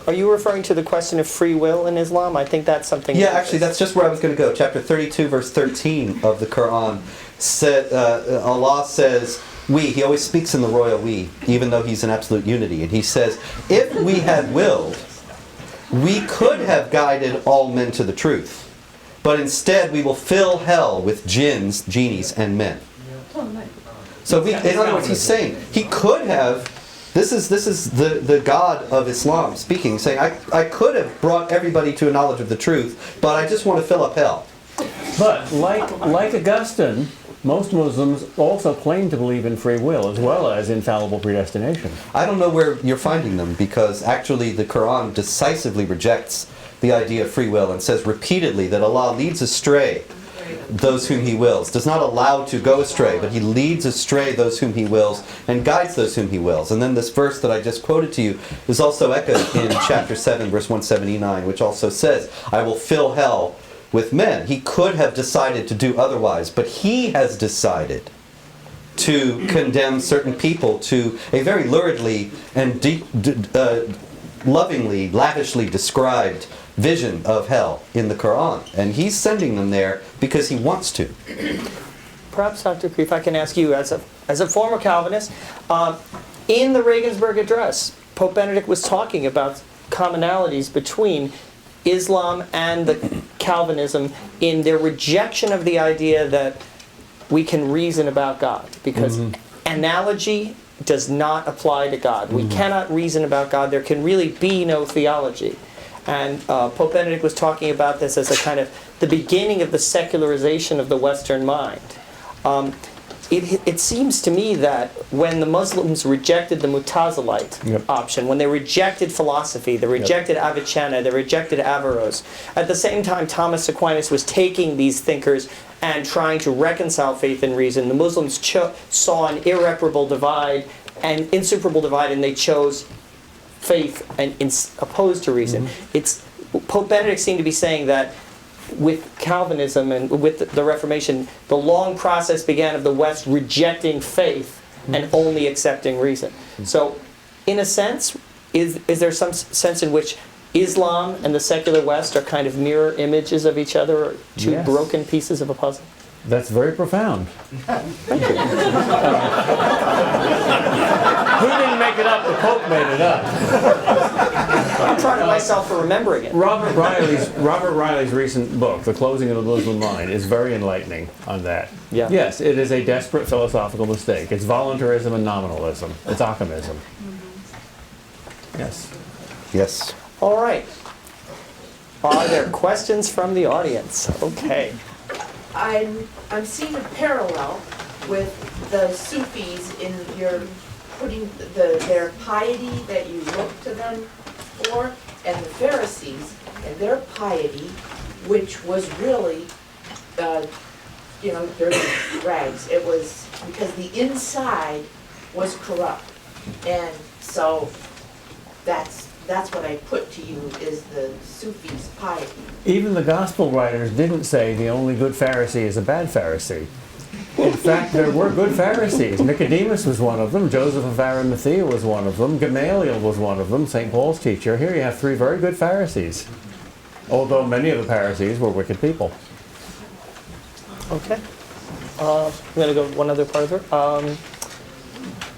Are you referring to the question of free will in Islam? I think that's something. Yeah, actually, that's just where I was going to go. Chapter 32, verse 13 of the Quran said, Allah says, he always speaks in the royal we, even though he's in absolute unity. And he says, if we had willed, we could have guided all men to the truth. But instead, we will fill hell with jinns, genies, and men. So, in other words, he's saying, he could have. This is the God of Islam speaking, saying, I could have brought everybody to a knowledge of the truth, but I just want to fill up hell. But like Augustine, most Muslims also claim to believe in free will as well as infallible predestination. I don't know where you're finding them, because actually the Quran decisively rejects the idea of free will and says repeatedly that Allah leads astray those whom he wills. Does not allow to go astray, but he leads astray those whom he wills and guides those whom he wills. And then this verse that I just quoted to you is also echoed in chapter 7, verse 179, which also says, I will fill hell with men. He could have decided to do otherwise, but he has decided to condemn certain people to a very luridly and lovingly, lavishly described vision of hell in the Quran. And he's sending them there because he wants to. Perhaps, Dr. Kreeft, I can ask you, as a former Calvinist, in the Regensburg Address, Pope Benedict was talking about commonalities between Islam and the Calvinism in their rejection of the idea that we can reason about God, because analogy does not apply to God. We cannot reason about God. There can really be no theology. And Pope Benedict was talking about this as a kind of the beginning of the secularization of the Western mind. It seems to me that when the Muslims rejected the Mutazilite option, when they rejected philosophy, they rejected Avicenna, they rejected Averroes, at the same time Thomas Aquinas was taking these thinkers and trying to reconcile faith and reason. The Muslims saw an irreparable divide, an insuperable divide, and they chose faith and opposed to reason. Pope Benedict seemed to be saying that with Calvinism and with the Reformation, the long process began of the West rejecting faith and only accepting reason. So, in a sense, is there some sense in which Islam and the secular West are kind of mirror images of each other, or two broken pieces of a puzzle? That's very profound. Thank you. He didn't make it up, the Pope made it up. I'm proud of myself for remembering it. Robert Riley's recent book, The Closing of the Muslim Mind, is very enlightening on that. Yeah. Yes, it is a desperate philosophical mistake. It's voluntarism and nominalism. It's Ockhamism. Yes. Yes. All right. Are there questions from the audience? Okay. I'm seeing a parallel with the Sufis in your putting their piety that you look to them for, and the Pharisees and their piety, which was really, dirty rags. It was because the inside was corrupt, and so that's what I put to you is the Sufis' piety. Even the gospel writers didn't say the only good Pharisee is a bad Pharisee. In fact, there were good Pharisees. Nicodemus was one of them. Joseph of Arimathea was one of them. Gamaliel was one of them, St. Paul's teacher. Here you have three very good Pharisees, although many of the Pharisees were wicked people. Okay. I'm going to go one other part of it.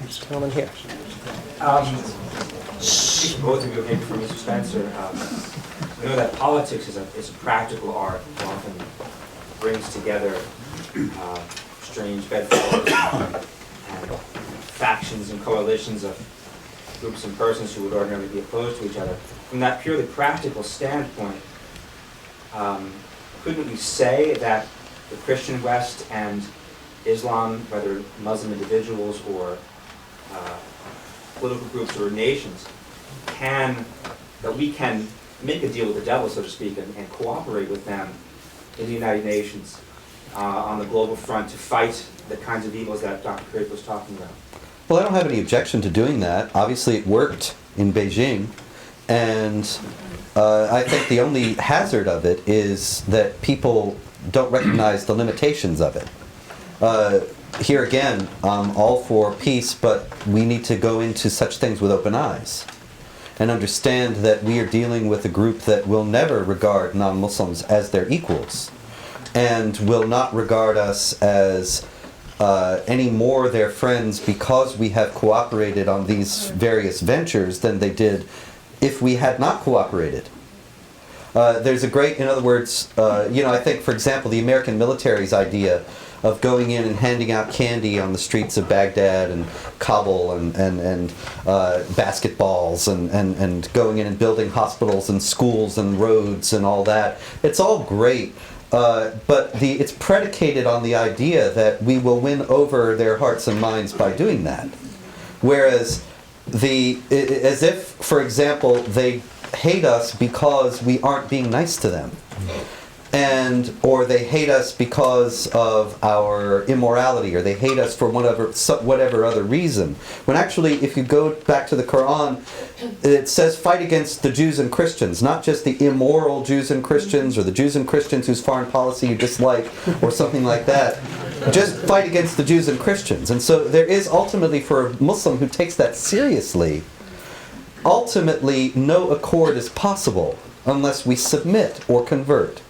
This gentleman here. Both of you, maybe for Mr. Spencer, we know that politics is a practical art. It often brings together strange bedfellows and factions and coalitions of groups and persons who would ordinarily be opposed to each other. From that purely practical standpoint, couldn't we say that the Christian West and Islam, whether Muslim individuals or political groups or nations, that we can make a deal with the devil, so to speak, and cooperate with them in the United Nations on the global front to fight the kinds of evils that Dr. Kreeft was talking about? Well, I don't have any objection to doing that. Obviously, it worked in Beijing, and I think the only hazard of it is that people don't recognize the limitations of it. Here again, I'm all for peace, but we need to go into such things with open eyes and understand that we are dealing with a group that will never regard non-Muslims as their equals and will not regard us as any more their friends because we have cooperated on these various ventures than they did if we had not cooperated. There's a great, in other words, I think, for example, the American military's idea of going in and handing out candy on the streets of Baghdad and Kabul and basketballs and going in and building hospitals and schools and roads and all that. It's all great, but it's predicated on the idea that we will win over their hearts and minds by doing that. Whereas as if, for example, they hate us because we aren't being nice to them. or they hate us because of our immorality, or they hate us for whatever other reason. When actually, if you go back to the Quran, it says fight against the Jews and Christians, not just the immoral Jews and Christians, or the Jews and Christians whose foreign policy you dislike, or something like that. Just fight against the Jews and Christians. And so there is ultimately, for a Muslim who takes that seriously, ultimately no accord is possible unless we submit or convert.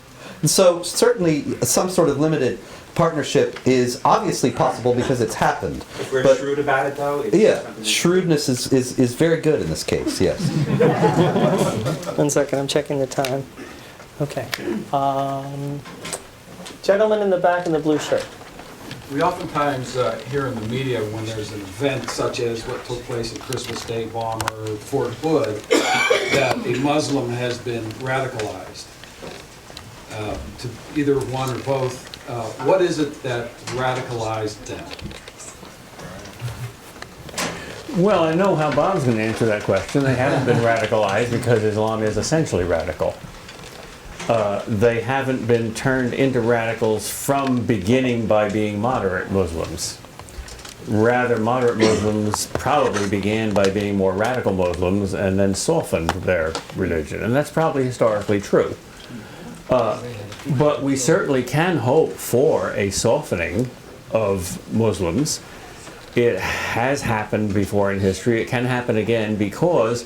And so certainly some sort of limited partnership is obviously possible because it's happened. If we're But shrewd about it, though, it's yeah, something- shrewdness is very good in this case, yes. 1 second, I'm checking the time. Okay. Gentleman in the back in the blue shirt. We oftentimes hear in the media when there's an event such as what took place at Christmas Day bomb or Fort Hood, that a Muslim has been radicalized to either one or both. What is it that radicalized them? Well, I know how Bob's going to answer that question. They haven't been radicalized because Islam is essentially radical. They haven't been turned into radicals from beginning by being moderate Muslims. Rather, moderate Muslims probably began by being more radical Muslims and then softened their religion. And that's probably historically true. But we certainly can hope for a softening of Muslims. It has happened before in history. It can happen again because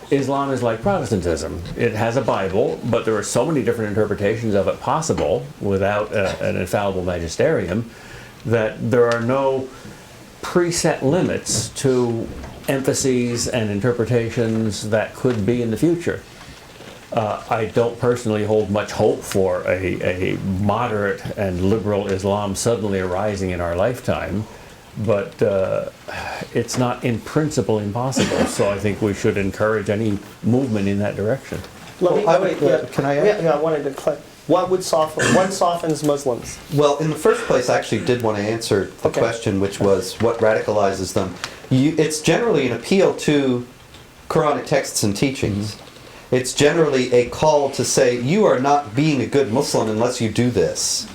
Islam is like Protestantism. It has a Bible, but there are so many different interpretations of it possible without an infallible magisterium that there are no preset limits to emphases and interpretations that could be in the future. I don't personally hold much hope for a moderate and liberal Islam suddenly arising in our lifetime, but it's not in principle impossible, so I think we should encourage any movement in that direction. Let me, Well, I would- wait, yeah. can I add? Yeah, I wanted to clarify. What softens Muslims? Well, in the first place, I actually did want to answer the Okay. question, which was what radicalizes them. It's generally an appeal to Quranic texts and teachings. It's generally a call to say, you are not being a good Muslim unless you do this.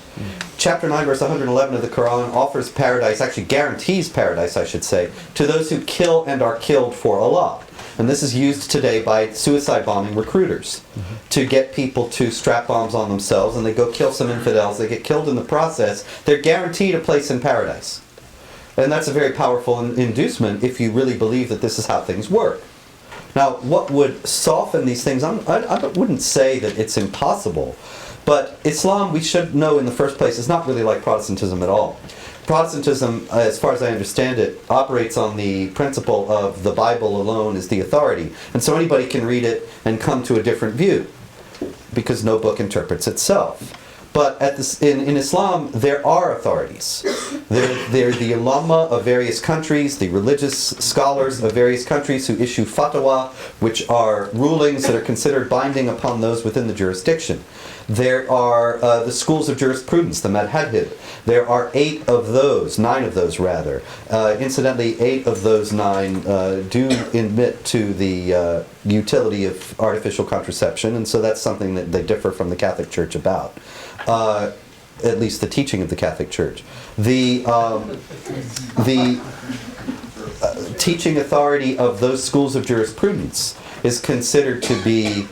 Chapter 9, verse 111 of the Quran offers paradise, actually guarantees paradise, I should say, to those who kill and are killed for Allah. And this is used today by suicide bombing recruiters to get people to strap bombs on themselves, and they go kill some infidels. They get killed in the process. They're guaranteed a place in paradise. And that's a very powerful inducement if you really believe that this is how things work. Now, what would soften these things? I wouldn't say that it's impossible, but Islam, we should know in the first place, is not really like Protestantism at all. Protestantism, as far as I understand it, operates on the principle of the Bible alone is the authority. And so anybody can read it and come to a different view, because no book interprets itself. But in Islam, there are authorities. They're the ulama of various countries, the religious scholars of various countries who issue fatwa, which are rulings that are considered binding upon those within the jurisdiction. There are the schools of jurisprudence, the madhab. There are 9 of those rather. Incidentally, 8 of those 9 do admit to the utility of artificial contraception, and so that's something that they differ from the Catholic Church about. At least the teaching of the Catholic Church. The teaching authority of those schools of jurisprudence is considered to be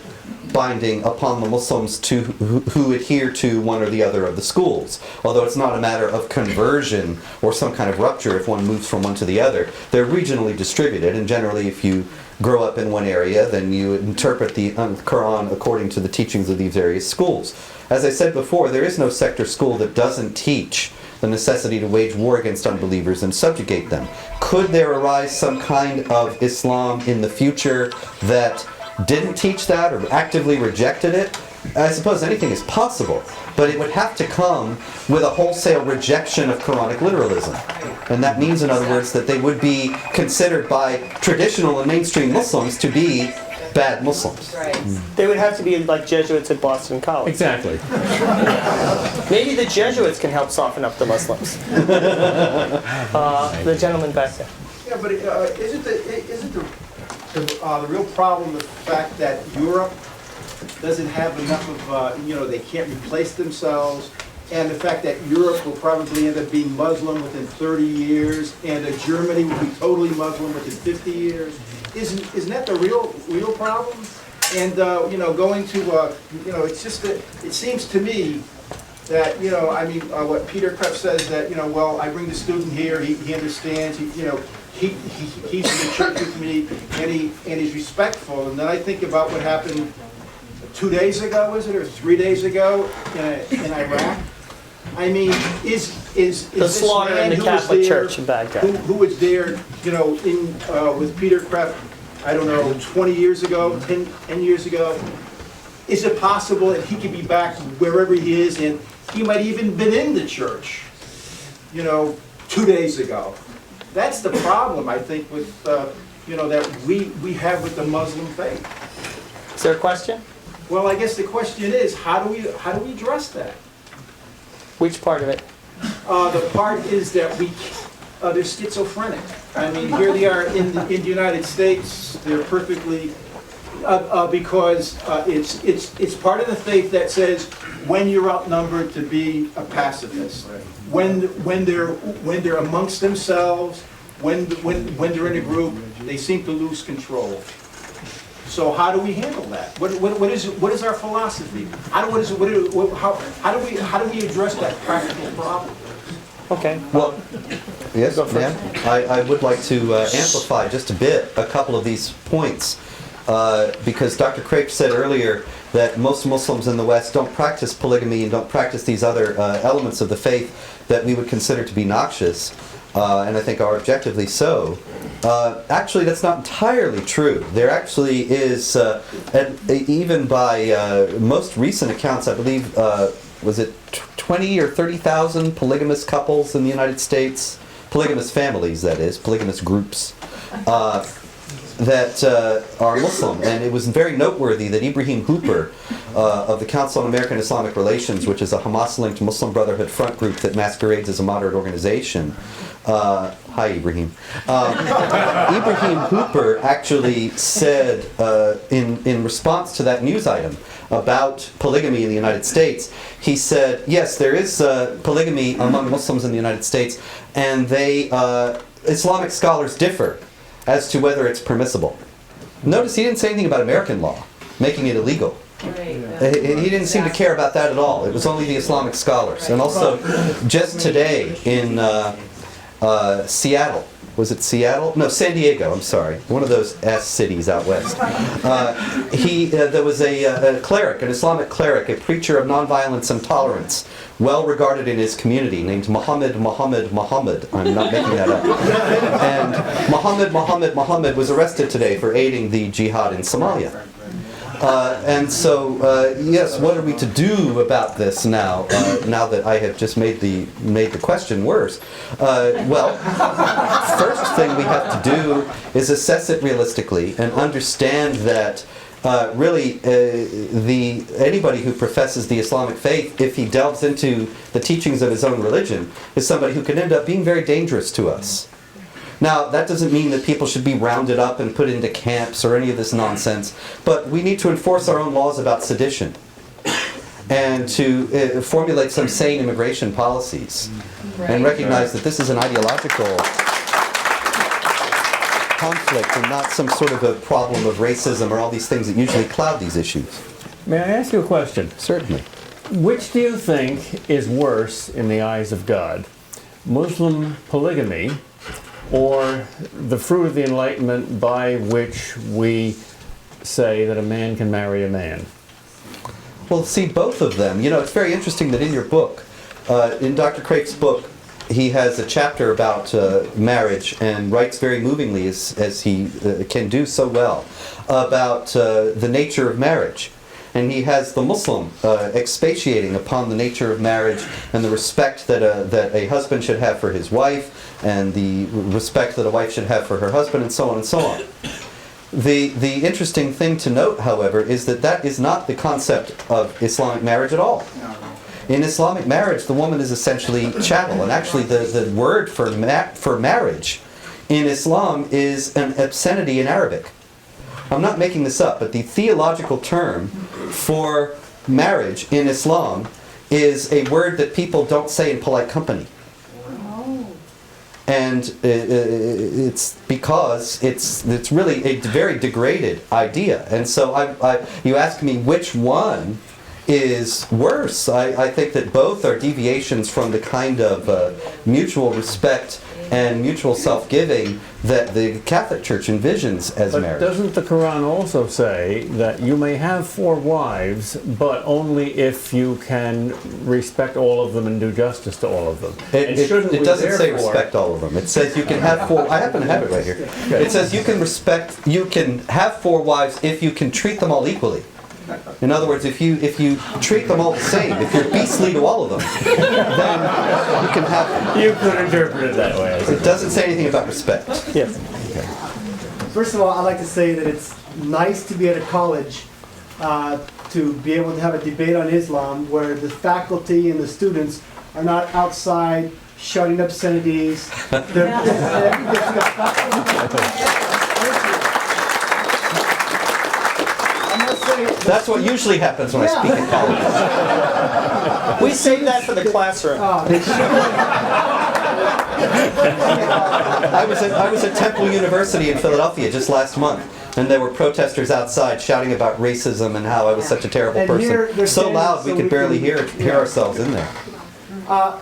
binding upon the Muslims who adhere to one or the other of the schools. Although it's not a matter of conversion or some kind of rupture if one moves from one to the other. They're regionally distributed, and generally if you grow up in one area, then you interpret the Quran according to the teachings of these various schools. As I said before, there is no sect or school that doesn't teach the necessity to wage war against unbelievers and subjugate them. Could there arise some kind of Islam in the future that didn't teach that or actively rejected it? I suppose anything is possible, but it would have to come with a wholesale rejection of Quranic literalism. And that means, in other words, that they would be considered by traditional and mainstream Muslims to be bad Muslims. Right. They would have to be like Jesuits at Boston College. Exactly. Maybe the Jesuits can help soften up the Muslims. The gentleman back there. Yeah, but isn't the real problem the fact that Europe doesn't have enough of, they can't replace themselves, and the fact that Europe will probably end up being Muslim within 30 years, and that Germany will be totally Muslim within 50 years. Isn't that the real problem? And, going to, it's just that, it seems to me that, what Peter Kreeft says that, well, I bring the student here, he understands, he's in the church with me, and he's respectful. And then I think about what happened 2 days ago, was it, or 3 days ago in Iraq? I mean, is The this slaughter man in the who was Catholic there, Church in Baghdad. who was there, with Peter Kreeft, I don't know, 20 years ago, 10 years ago, is it possible that he could be back wherever he is, and he might even been in the church, 2 days ago? That's the problem, I think, with, that we have with the Muslim faith. Is there a question? Well, I guess the question is, how do we address that? Which part of it? The part is that they're schizophrenic. I mean, here they are in the United States. They're perfectly because it's part of the faith that says when you're outnumbered to be a pacifist. When they're amongst themselves, when they're in a group, they seem to lose control. So how do we handle that? What is our philosophy? How do we address that practical problem? Okay. Well, yes, ma'am. I would like to amplify just a bit a couple of these points because Dr. Kreeft said earlier that most Muslims in the West don't practice polygamy and don't practice these other elements of the faith that we would consider to be noxious, and I think are objectively so. Actually, that's not entirely true. There actually is, even by most recent accounts, I believe, was it 20 or 30,000 polygamous couples in the United States, polygamous families, that is, polygamous groups, that are Muslim. And it was very noteworthy that Ibrahim Hooper of the Council on American Islamic Relations, which is a Hamas-linked Muslim Brotherhood front group that masquerades as a moderate organization. Hi, Ibrahim. Ibrahim Hooper actually said in response to that news item about polygamy in the United States, he said, yes, there is polygamy among Muslims in the United States, and Islamic scholars differ as to whether it's permissible. Notice he didn't say anything about American law, making it illegal. Right. He didn't seem to care about that at all. It was only the Islamic scholars. And also, just today in Seattle, was it Seattle? No, San Diego, I'm sorry. One of those S cities out west. There was a cleric, an Islamic cleric, a preacher of nonviolence and tolerance, well regarded in his community, named Muhammad. I'm not making that up. And Muhammad was arrested today for aiding the jihad in Somalia. And so, yes, what are we to do about this now? Now that I have just made the question worse. Well, first thing we have to do is assess it realistically and understand that really anybody who professes the Islamic faith, if he delves into the teachings of his own religion, is somebody who can end up being very dangerous to us. Now, that doesn't mean that people should be rounded up and put into camps or any of this nonsense, but we need to enforce our own laws about sedition and to formulate some sane immigration policies and recognize that this is an ideological conflict and not some sort of a problem of racism or all these things that usually cloud these issues. May I ask you a question? Certainly. Which do you think is worse in the eyes of God? Muslim polygamy or the fruit of the Enlightenment by which we say that a man can marry a man? Well, see, both of them. You know, it's very interesting that in your book, in Dr. Kreeft's book, he has a chapter about marriage and writes very movingly, as he can do so well, about the nature of marriage. And he has the Muslim expatiating upon the nature of marriage and the respect that a husband should have for his wife and the respect that a wife should have for her husband, and so on and so on. The interesting thing to note, however, is that that is not the concept of Islamic marriage at all. In Islamic marriage, the woman is essentially chattel, and actually the word for marriage in Islam is an obscenity in Arabic. I'm not making this up, but the theological term for marriage in Islam is a word that people don't say in polite company. And it's because it's really a very degraded idea. And so you ask me which one is worse. I think that both are deviations from the kind of mutual respect and mutual self-giving that the Catholic Church envisions as But marriage. doesn't the Quran also say that you may have 4 wives, but only if you can respect all of them and do justice to all of them? And shouldn't It we doesn't say therefore- respect all of them. It says you can have 4. I happen to have it right here. It says you can have 4 wives if you can treat them all equally. In other words, if you treat them all the same, if you're beastly to all of them, then you can have them. You could interpret it that way. It doesn't say anything about respect. Yes. First of all, I'd like to say that it's nice to be at a college to be able to have a debate on Islam where the faculty and the students are not outside shouting obscenities. That's what usually happens when I speak at colleges. We save that for the classroom. I was at Temple University in Philadelphia just last month, and there were protesters outside shouting about racism and how I was such a terrible And here person. they're So standing loud we so could we barely can- hear ourselves in there.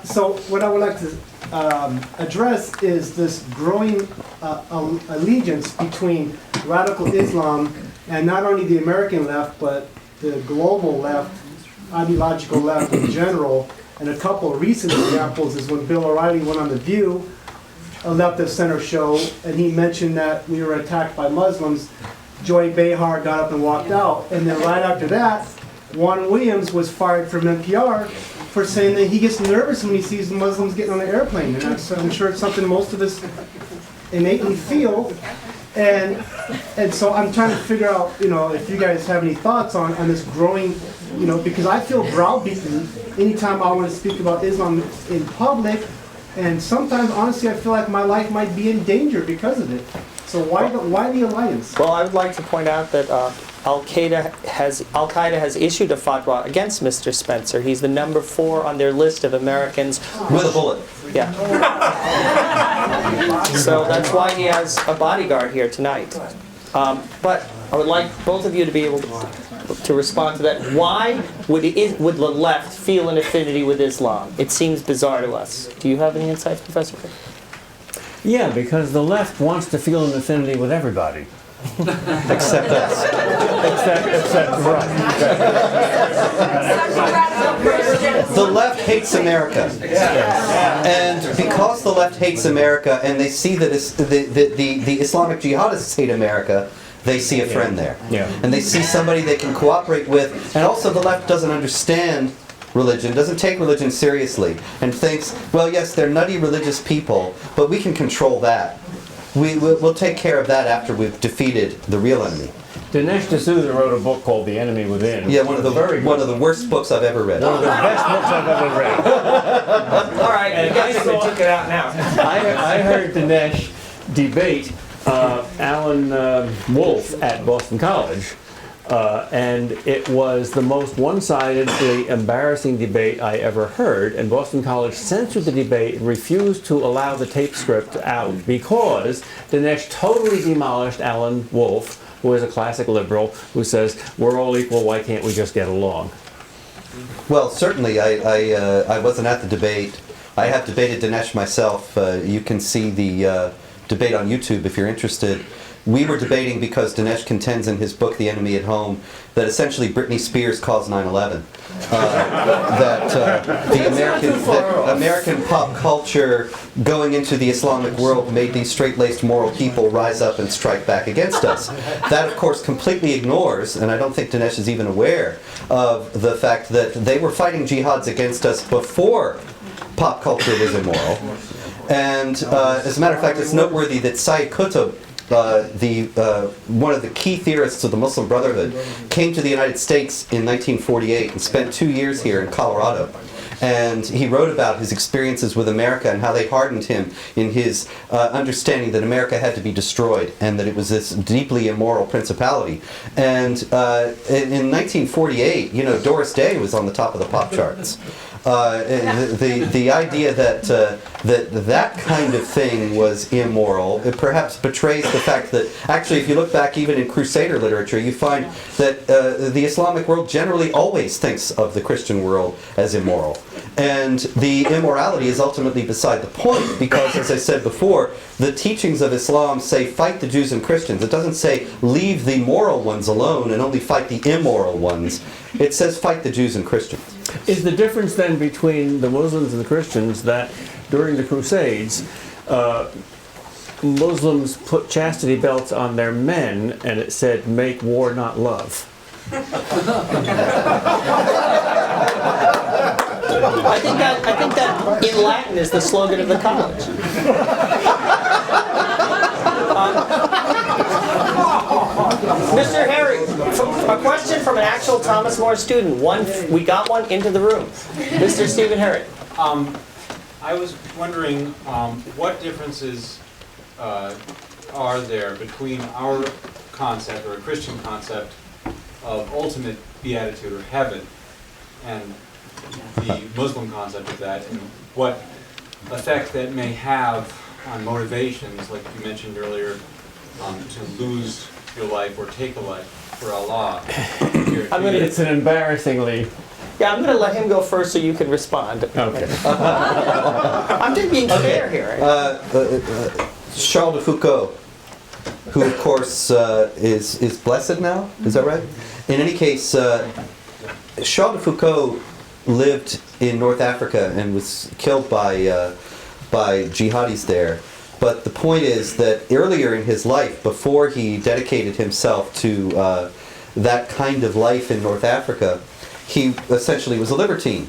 So what I would like to address is this growing allegiance between radical Islam and not only the American left, but the global left, ideological left in general. And a couple of recent examples is when Bill O'Reilly went on The View, a left-of-center show, and he mentioned that we were attacked by Muslims. Joy Behar got up and walked out. And then right after that, Juan Williams was fired from NPR for saying that he gets nervous when he sees Muslims getting on an airplane. And I'm sure it's something most of us innately feel. And so I'm trying to figure out, if you guys have any thoughts on this growing, because I feel browbeaten anytime I want to speak about Islam in public. And sometimes, honestly, I feel like my life might be in danger because of it. So why the alliance? Well, I would like to point out that Al-Qaeda has issued a fatwa against Mr. Spencer. He's the number 4 on their list of Americans. With a bullet. Yeah. So that's why he has a bodyguard here tonight. But I would like both of you to be able to respond to that. Why would the left feel an affinity with Islam? It seems bizarre to us. Do you have any insights, Professor? Yeah, because the left wants to feel an affinity with everybody. Except us. Except right. The left hates America. And because the left hates America and they see that the Islamic jihadists hate America, they see a friend there. Yeah. And they see somebody they can cooperate with. And also the left doesn't understand religion, doesn't take religion seriously, and thinks, well, yes, they're nutty religious people, but we can control that. We'll take care of that after we've defeated the real enemy. Dinesh D'Souza wrote a book called The Enemy Within. Yeah, one of the worst books I've ever read. One of the best books I've ever read. All right, you guys took it out now. I heard Dinesh debate Alan Wolf at Boston College, and it was the most one-sidedly embarrassing debate I ever heard, and Boston College censored the debate and refused to allow the tape script out because Dinesh totally demolished Alan Wolf, who is a classic liberal, who says, we're all equal, why can't we just get along? Well, certainly, I wasn't at the debate. I have debated Dinesh myself. You can see the debate on YouTube if you're interested. We were debating because Dinesh contends in his book, The Enemy at Home, that essentially Britney Spears caused 9/11. That American pop culture going into the Islamic world made these straight-laced moral people rise up and strike back against us. That, of course, completely ignores, and I don't think Dinesh is even aware of the fact that they were fighting jihads against us before pop culture was immoral. And as a matter of fact, it's noteworthy that Sayyid Qutb, one of the key theorists of the Muslim Brotherhood, came to the United States in 1948 and spent 2 years here in Colorado. And he wrote about his experiences with America and how they hardened him in his understanding that America had to be destroyed and that it was this deeply immoral principality. And in 1948, you know, Doris Day was on the top of the pop charts. The idea that that kind of thing was immoral, it perhaps betrays the fact that actually, if you look back even in Crusader literature, you find that the Islamic world generally always thinks of the Christian world as immoral. And the immorality is ultimately beside the point because, as I said before, the teachings of Islam say fight the Jews and Christians. It doesn't say leave the moral ones alone and only fight the immoral ones. It says fight the Jews and Christians. Is the difference then between the Muslims and the Christians that during the Crusades, Muslims put chastity belts on their men and it said, make war, not love? I think that in Latin is the slogan of the college. Mr. Harry, a question from an actual Thomas More student. We got one into the room. Mr. Stephen Herrick. I was wondering what differences are there between our concept, or a Christian concept, of ultimate beatitude or heaven, and the Muslim concept of that, and what effect that may have on motivations, like you mentioned earlier, to lose your life or take a life for Allah. It's an embarrassingly... Yeah, I'm going to let him go first so you can respond. Okay. I'm just being fair here. Charles de Foucault, who of course is blessed now, is that right? In any case, Charles de Foucault lived in North Africa and was killed by jihadis there. But the point is that earlier in his life, before he dedicated himself to that kind of life in North Africa, he essentially was a libertine.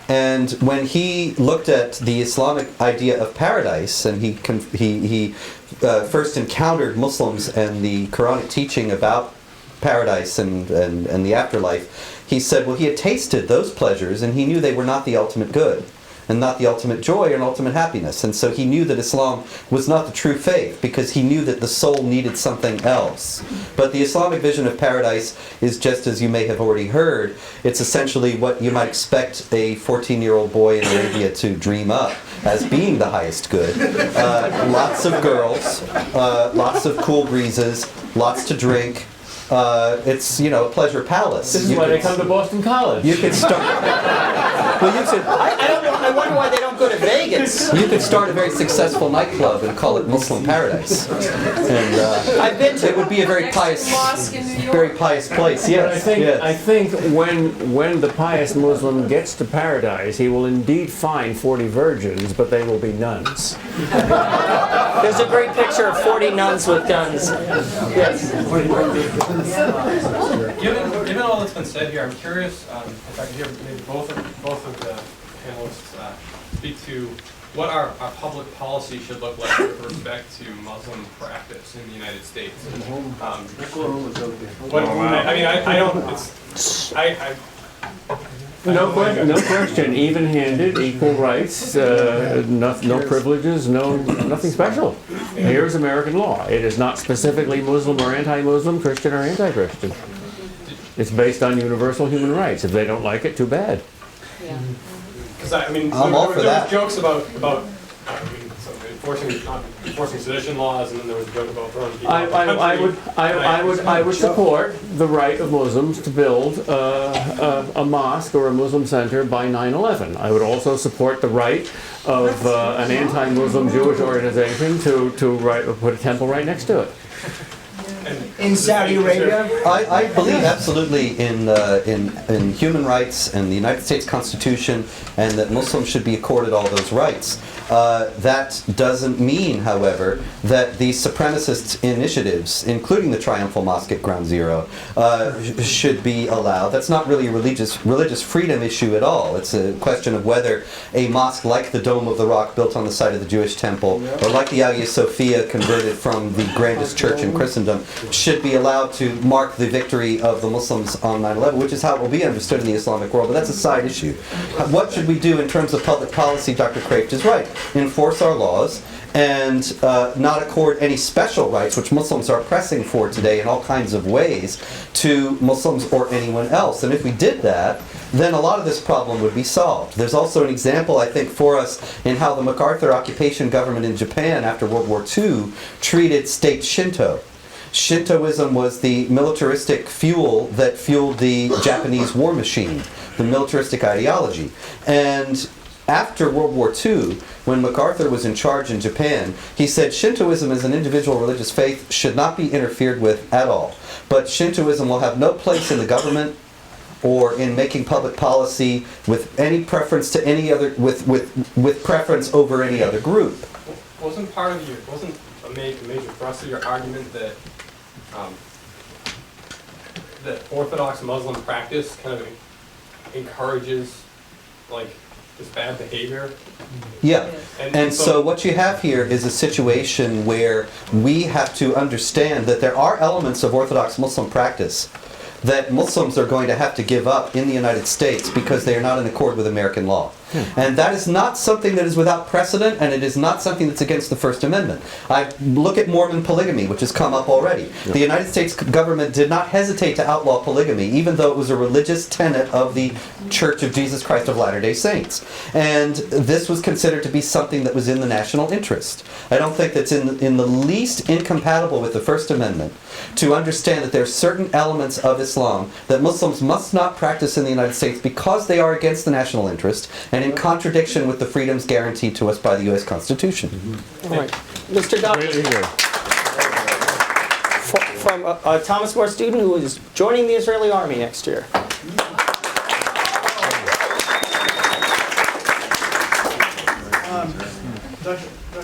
And when he looked at the Islamic idea of paradise, and he first encountered Muslims and the Quranic teaching about paradise and the afterlife, he said, well, he had tasted those pleasures and he knew they were not the ultimate good and not the ultimate joy and ultimate happiness. And so he knew that Islam was not the true faith because he knew that the soul needed something else. But the Islamic vision of paradise is just as you may have already heard. It's essentially what you might expect a 14-year-old boy in Arabia to dream up as being the highest good. Lots of girls, lots of cool breezes, lots to drink. It's, you know, a pleasure palace. This is why they come to Boston College. You can start... Well, you could, I don't know. I wonder why they don't go to Vegas. You could start a very successful nightclub and call it Muslim Paradise. And I've been to. It would be a very pious place. Yes. I think when the pious Muslim gets to paradise, he will indeed find 40 virgins, but they will be nuns. There's a great picture of 40 nuns with guns. Yes. Given all that's been said here, I'm curious if I could hear maybe both of the panelists speak to what our public policy should look like with respect to Muslim practice in the United States. No question. Even-handed, equal rights, no privileges, nothing special. Here's American law. It is not specifically Muslim or anti-Muslim, Christian or anti-Christian. It's based on universal human rights. If they don't like it, too bad. Yeah. Because there was jokes about enforcing sedition laws, and then there was a joke about throwing people out of the country. I would support the right of Muslims to build a mosque or a Muslim center by 9/11. I would also support the right of an anti-Muslim Jewish organization to put a temple right next to it. In Saudi Arabia? I believe absolutely in human rights and the United States Constitution, and that Muslims should be accorded all those rights. That doesn't mean, however, that these supremacist initiatives, including the Triumphal Mosque at Ground Zero, should be allowed. That's not really a religious freedom issue at all. It's a question of whether a mosque like the Dome of the Rock built on the site of the Jewish temple, or like the Hagia Sophia converted from the grandest church in Christendom, should should be allowed to mark the victory of the Muslims on 9/11, which is how it will be understood in the Islamic world, but that's a side issue. What should we do in terms of public policy? Dr. Kreeft is right. Enforce our laws and not accord any special rights, which Muslims are pressing for today in all kinds of ways, to Muslims or anyone else. And if we did that, then a lot of this problem would be solved. There's also an example, I think, for us in how the MacArthur occupation government in Japan after World War II treated state Shinto. Shintoism was the militaristic fuel that fueled the Japanese war machine, the militaristic ideology. And after World War II, when MacArthur was in charge in Japan, he said Shintoism as an individual religious faith should not be interfered with at all. But Shintoism will have no place in the government or in making public policy with any preference to any other, with preference over any other group. Wasn't a major thrust of your argument that that Orthodox Muslim practice kind of encourages like this bad behavior? Yeah, and so what you have here is a situation where we have to understand that there are elements of Orthodox Muslim practice that Muslims are going to have to give up in the United States because they are not in accord with American law. And that is not something that is without precedent, and it is not something that's against the First Amendment. I look at Mormon polygamy, which has come up already. The United States government did not hesitate to outlaw polygamy, even though it was a religious tenet of the Church of Jesus Christ of Latter-day Saints. And this was considered to be something that was in the national interest. I don't think that's in the least incompatible with the First Amendment to understand that there are certain elements of Islam that Muslims must not practice in the United States because they are against the national interest and in contradiction with the freedoms guaranteed to us by the U.S. Constitution. All right. Mr. Doctor, from a Thomas More student who is joining the Israeli Army next year.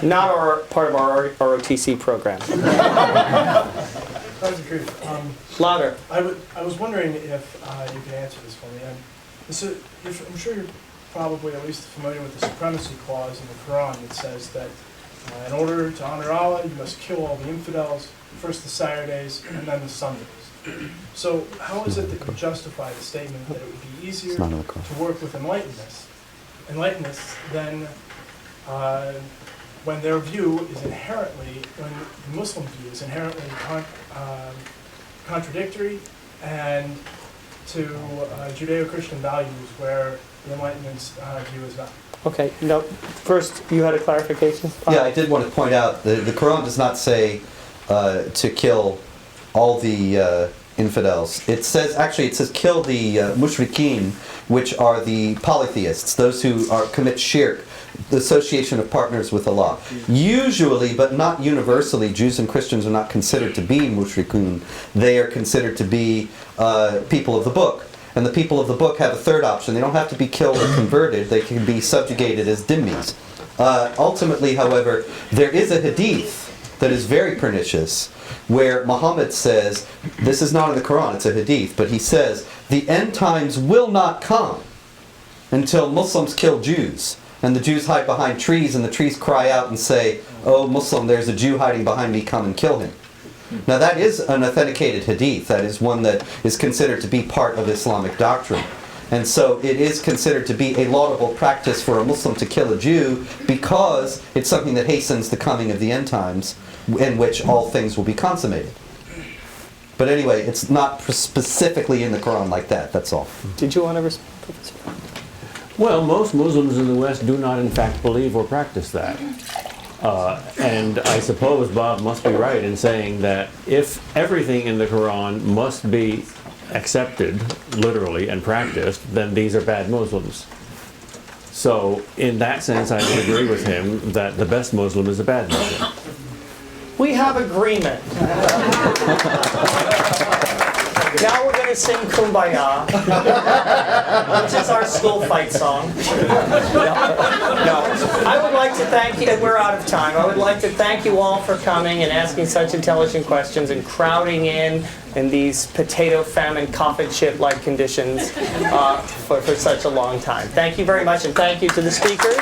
Not part of our ROTC program. Dr. Kreeft, Louder. I was wondering if you could answer this for me. I'm sure you're probably at least familiar with the supremacy clause in the Quran that says that in order to honor Allah, you must kill all the infidels, first the Saturdays and then the Sundays. So how is it that you justify the statement that it would be easier to work with enlighteners than when their view is inherently, when the Muslim view is inherently contradictory and to Judeo-Christian values where the Enlightenment's view is not? Okay, no, first you had a clarification? Yeah, I did want to point out the Quran does not say to kill all the infidels. It says kill the mushrikeen, which are the polytheists, those who commit shirk, the association of partners with Allah. Usually, but not universally, Jews and Christians are not considered to be mushrikun. They are considered to be people of the book. And the people of the book have a third option. They don't have to be killed or converted. They can be subjugated as dhimmis. Ultimately, however, there is a hadith that is very pernicious where Muhammad says, this is not in the Quran, it's a hadith, but he says, the end times will not come until Muslims kill Jews. And the Jews hide behind trees, and the trees cry out and say, oh Muslim, there's a Jew hiding behind me, come and kill him. Now that is an authenticated hadith. That is one that is considered to be part of Islamic doctrine. And so it is considered to be a laudable practice for a Muslim to kill a Jew because it's something that hastens the coming of the end times in which all things will be consummated. But anyway, it's not specifically in the Quran like that, that's all. Did you want to respond, Professor? Well, most Muslims in the West do not in fact believe or practice that. And I suppose Bob must be right in saying that if everything in the Quran must be accepted literally and practiced, then these are bad Muslims. So in that sense, I would agree with him that the best Muslim is a bad Muslim. We have agreement. Now we're going to sing Kumbaya, which is our school fight song. No. I would like to thank you, and we're out of time. I would like to thank you all for coming and asking such intelligent questions and crowding in these potato famine coffin ship-like conditions for such a long time. Thank you very much, and thank you to the speakers.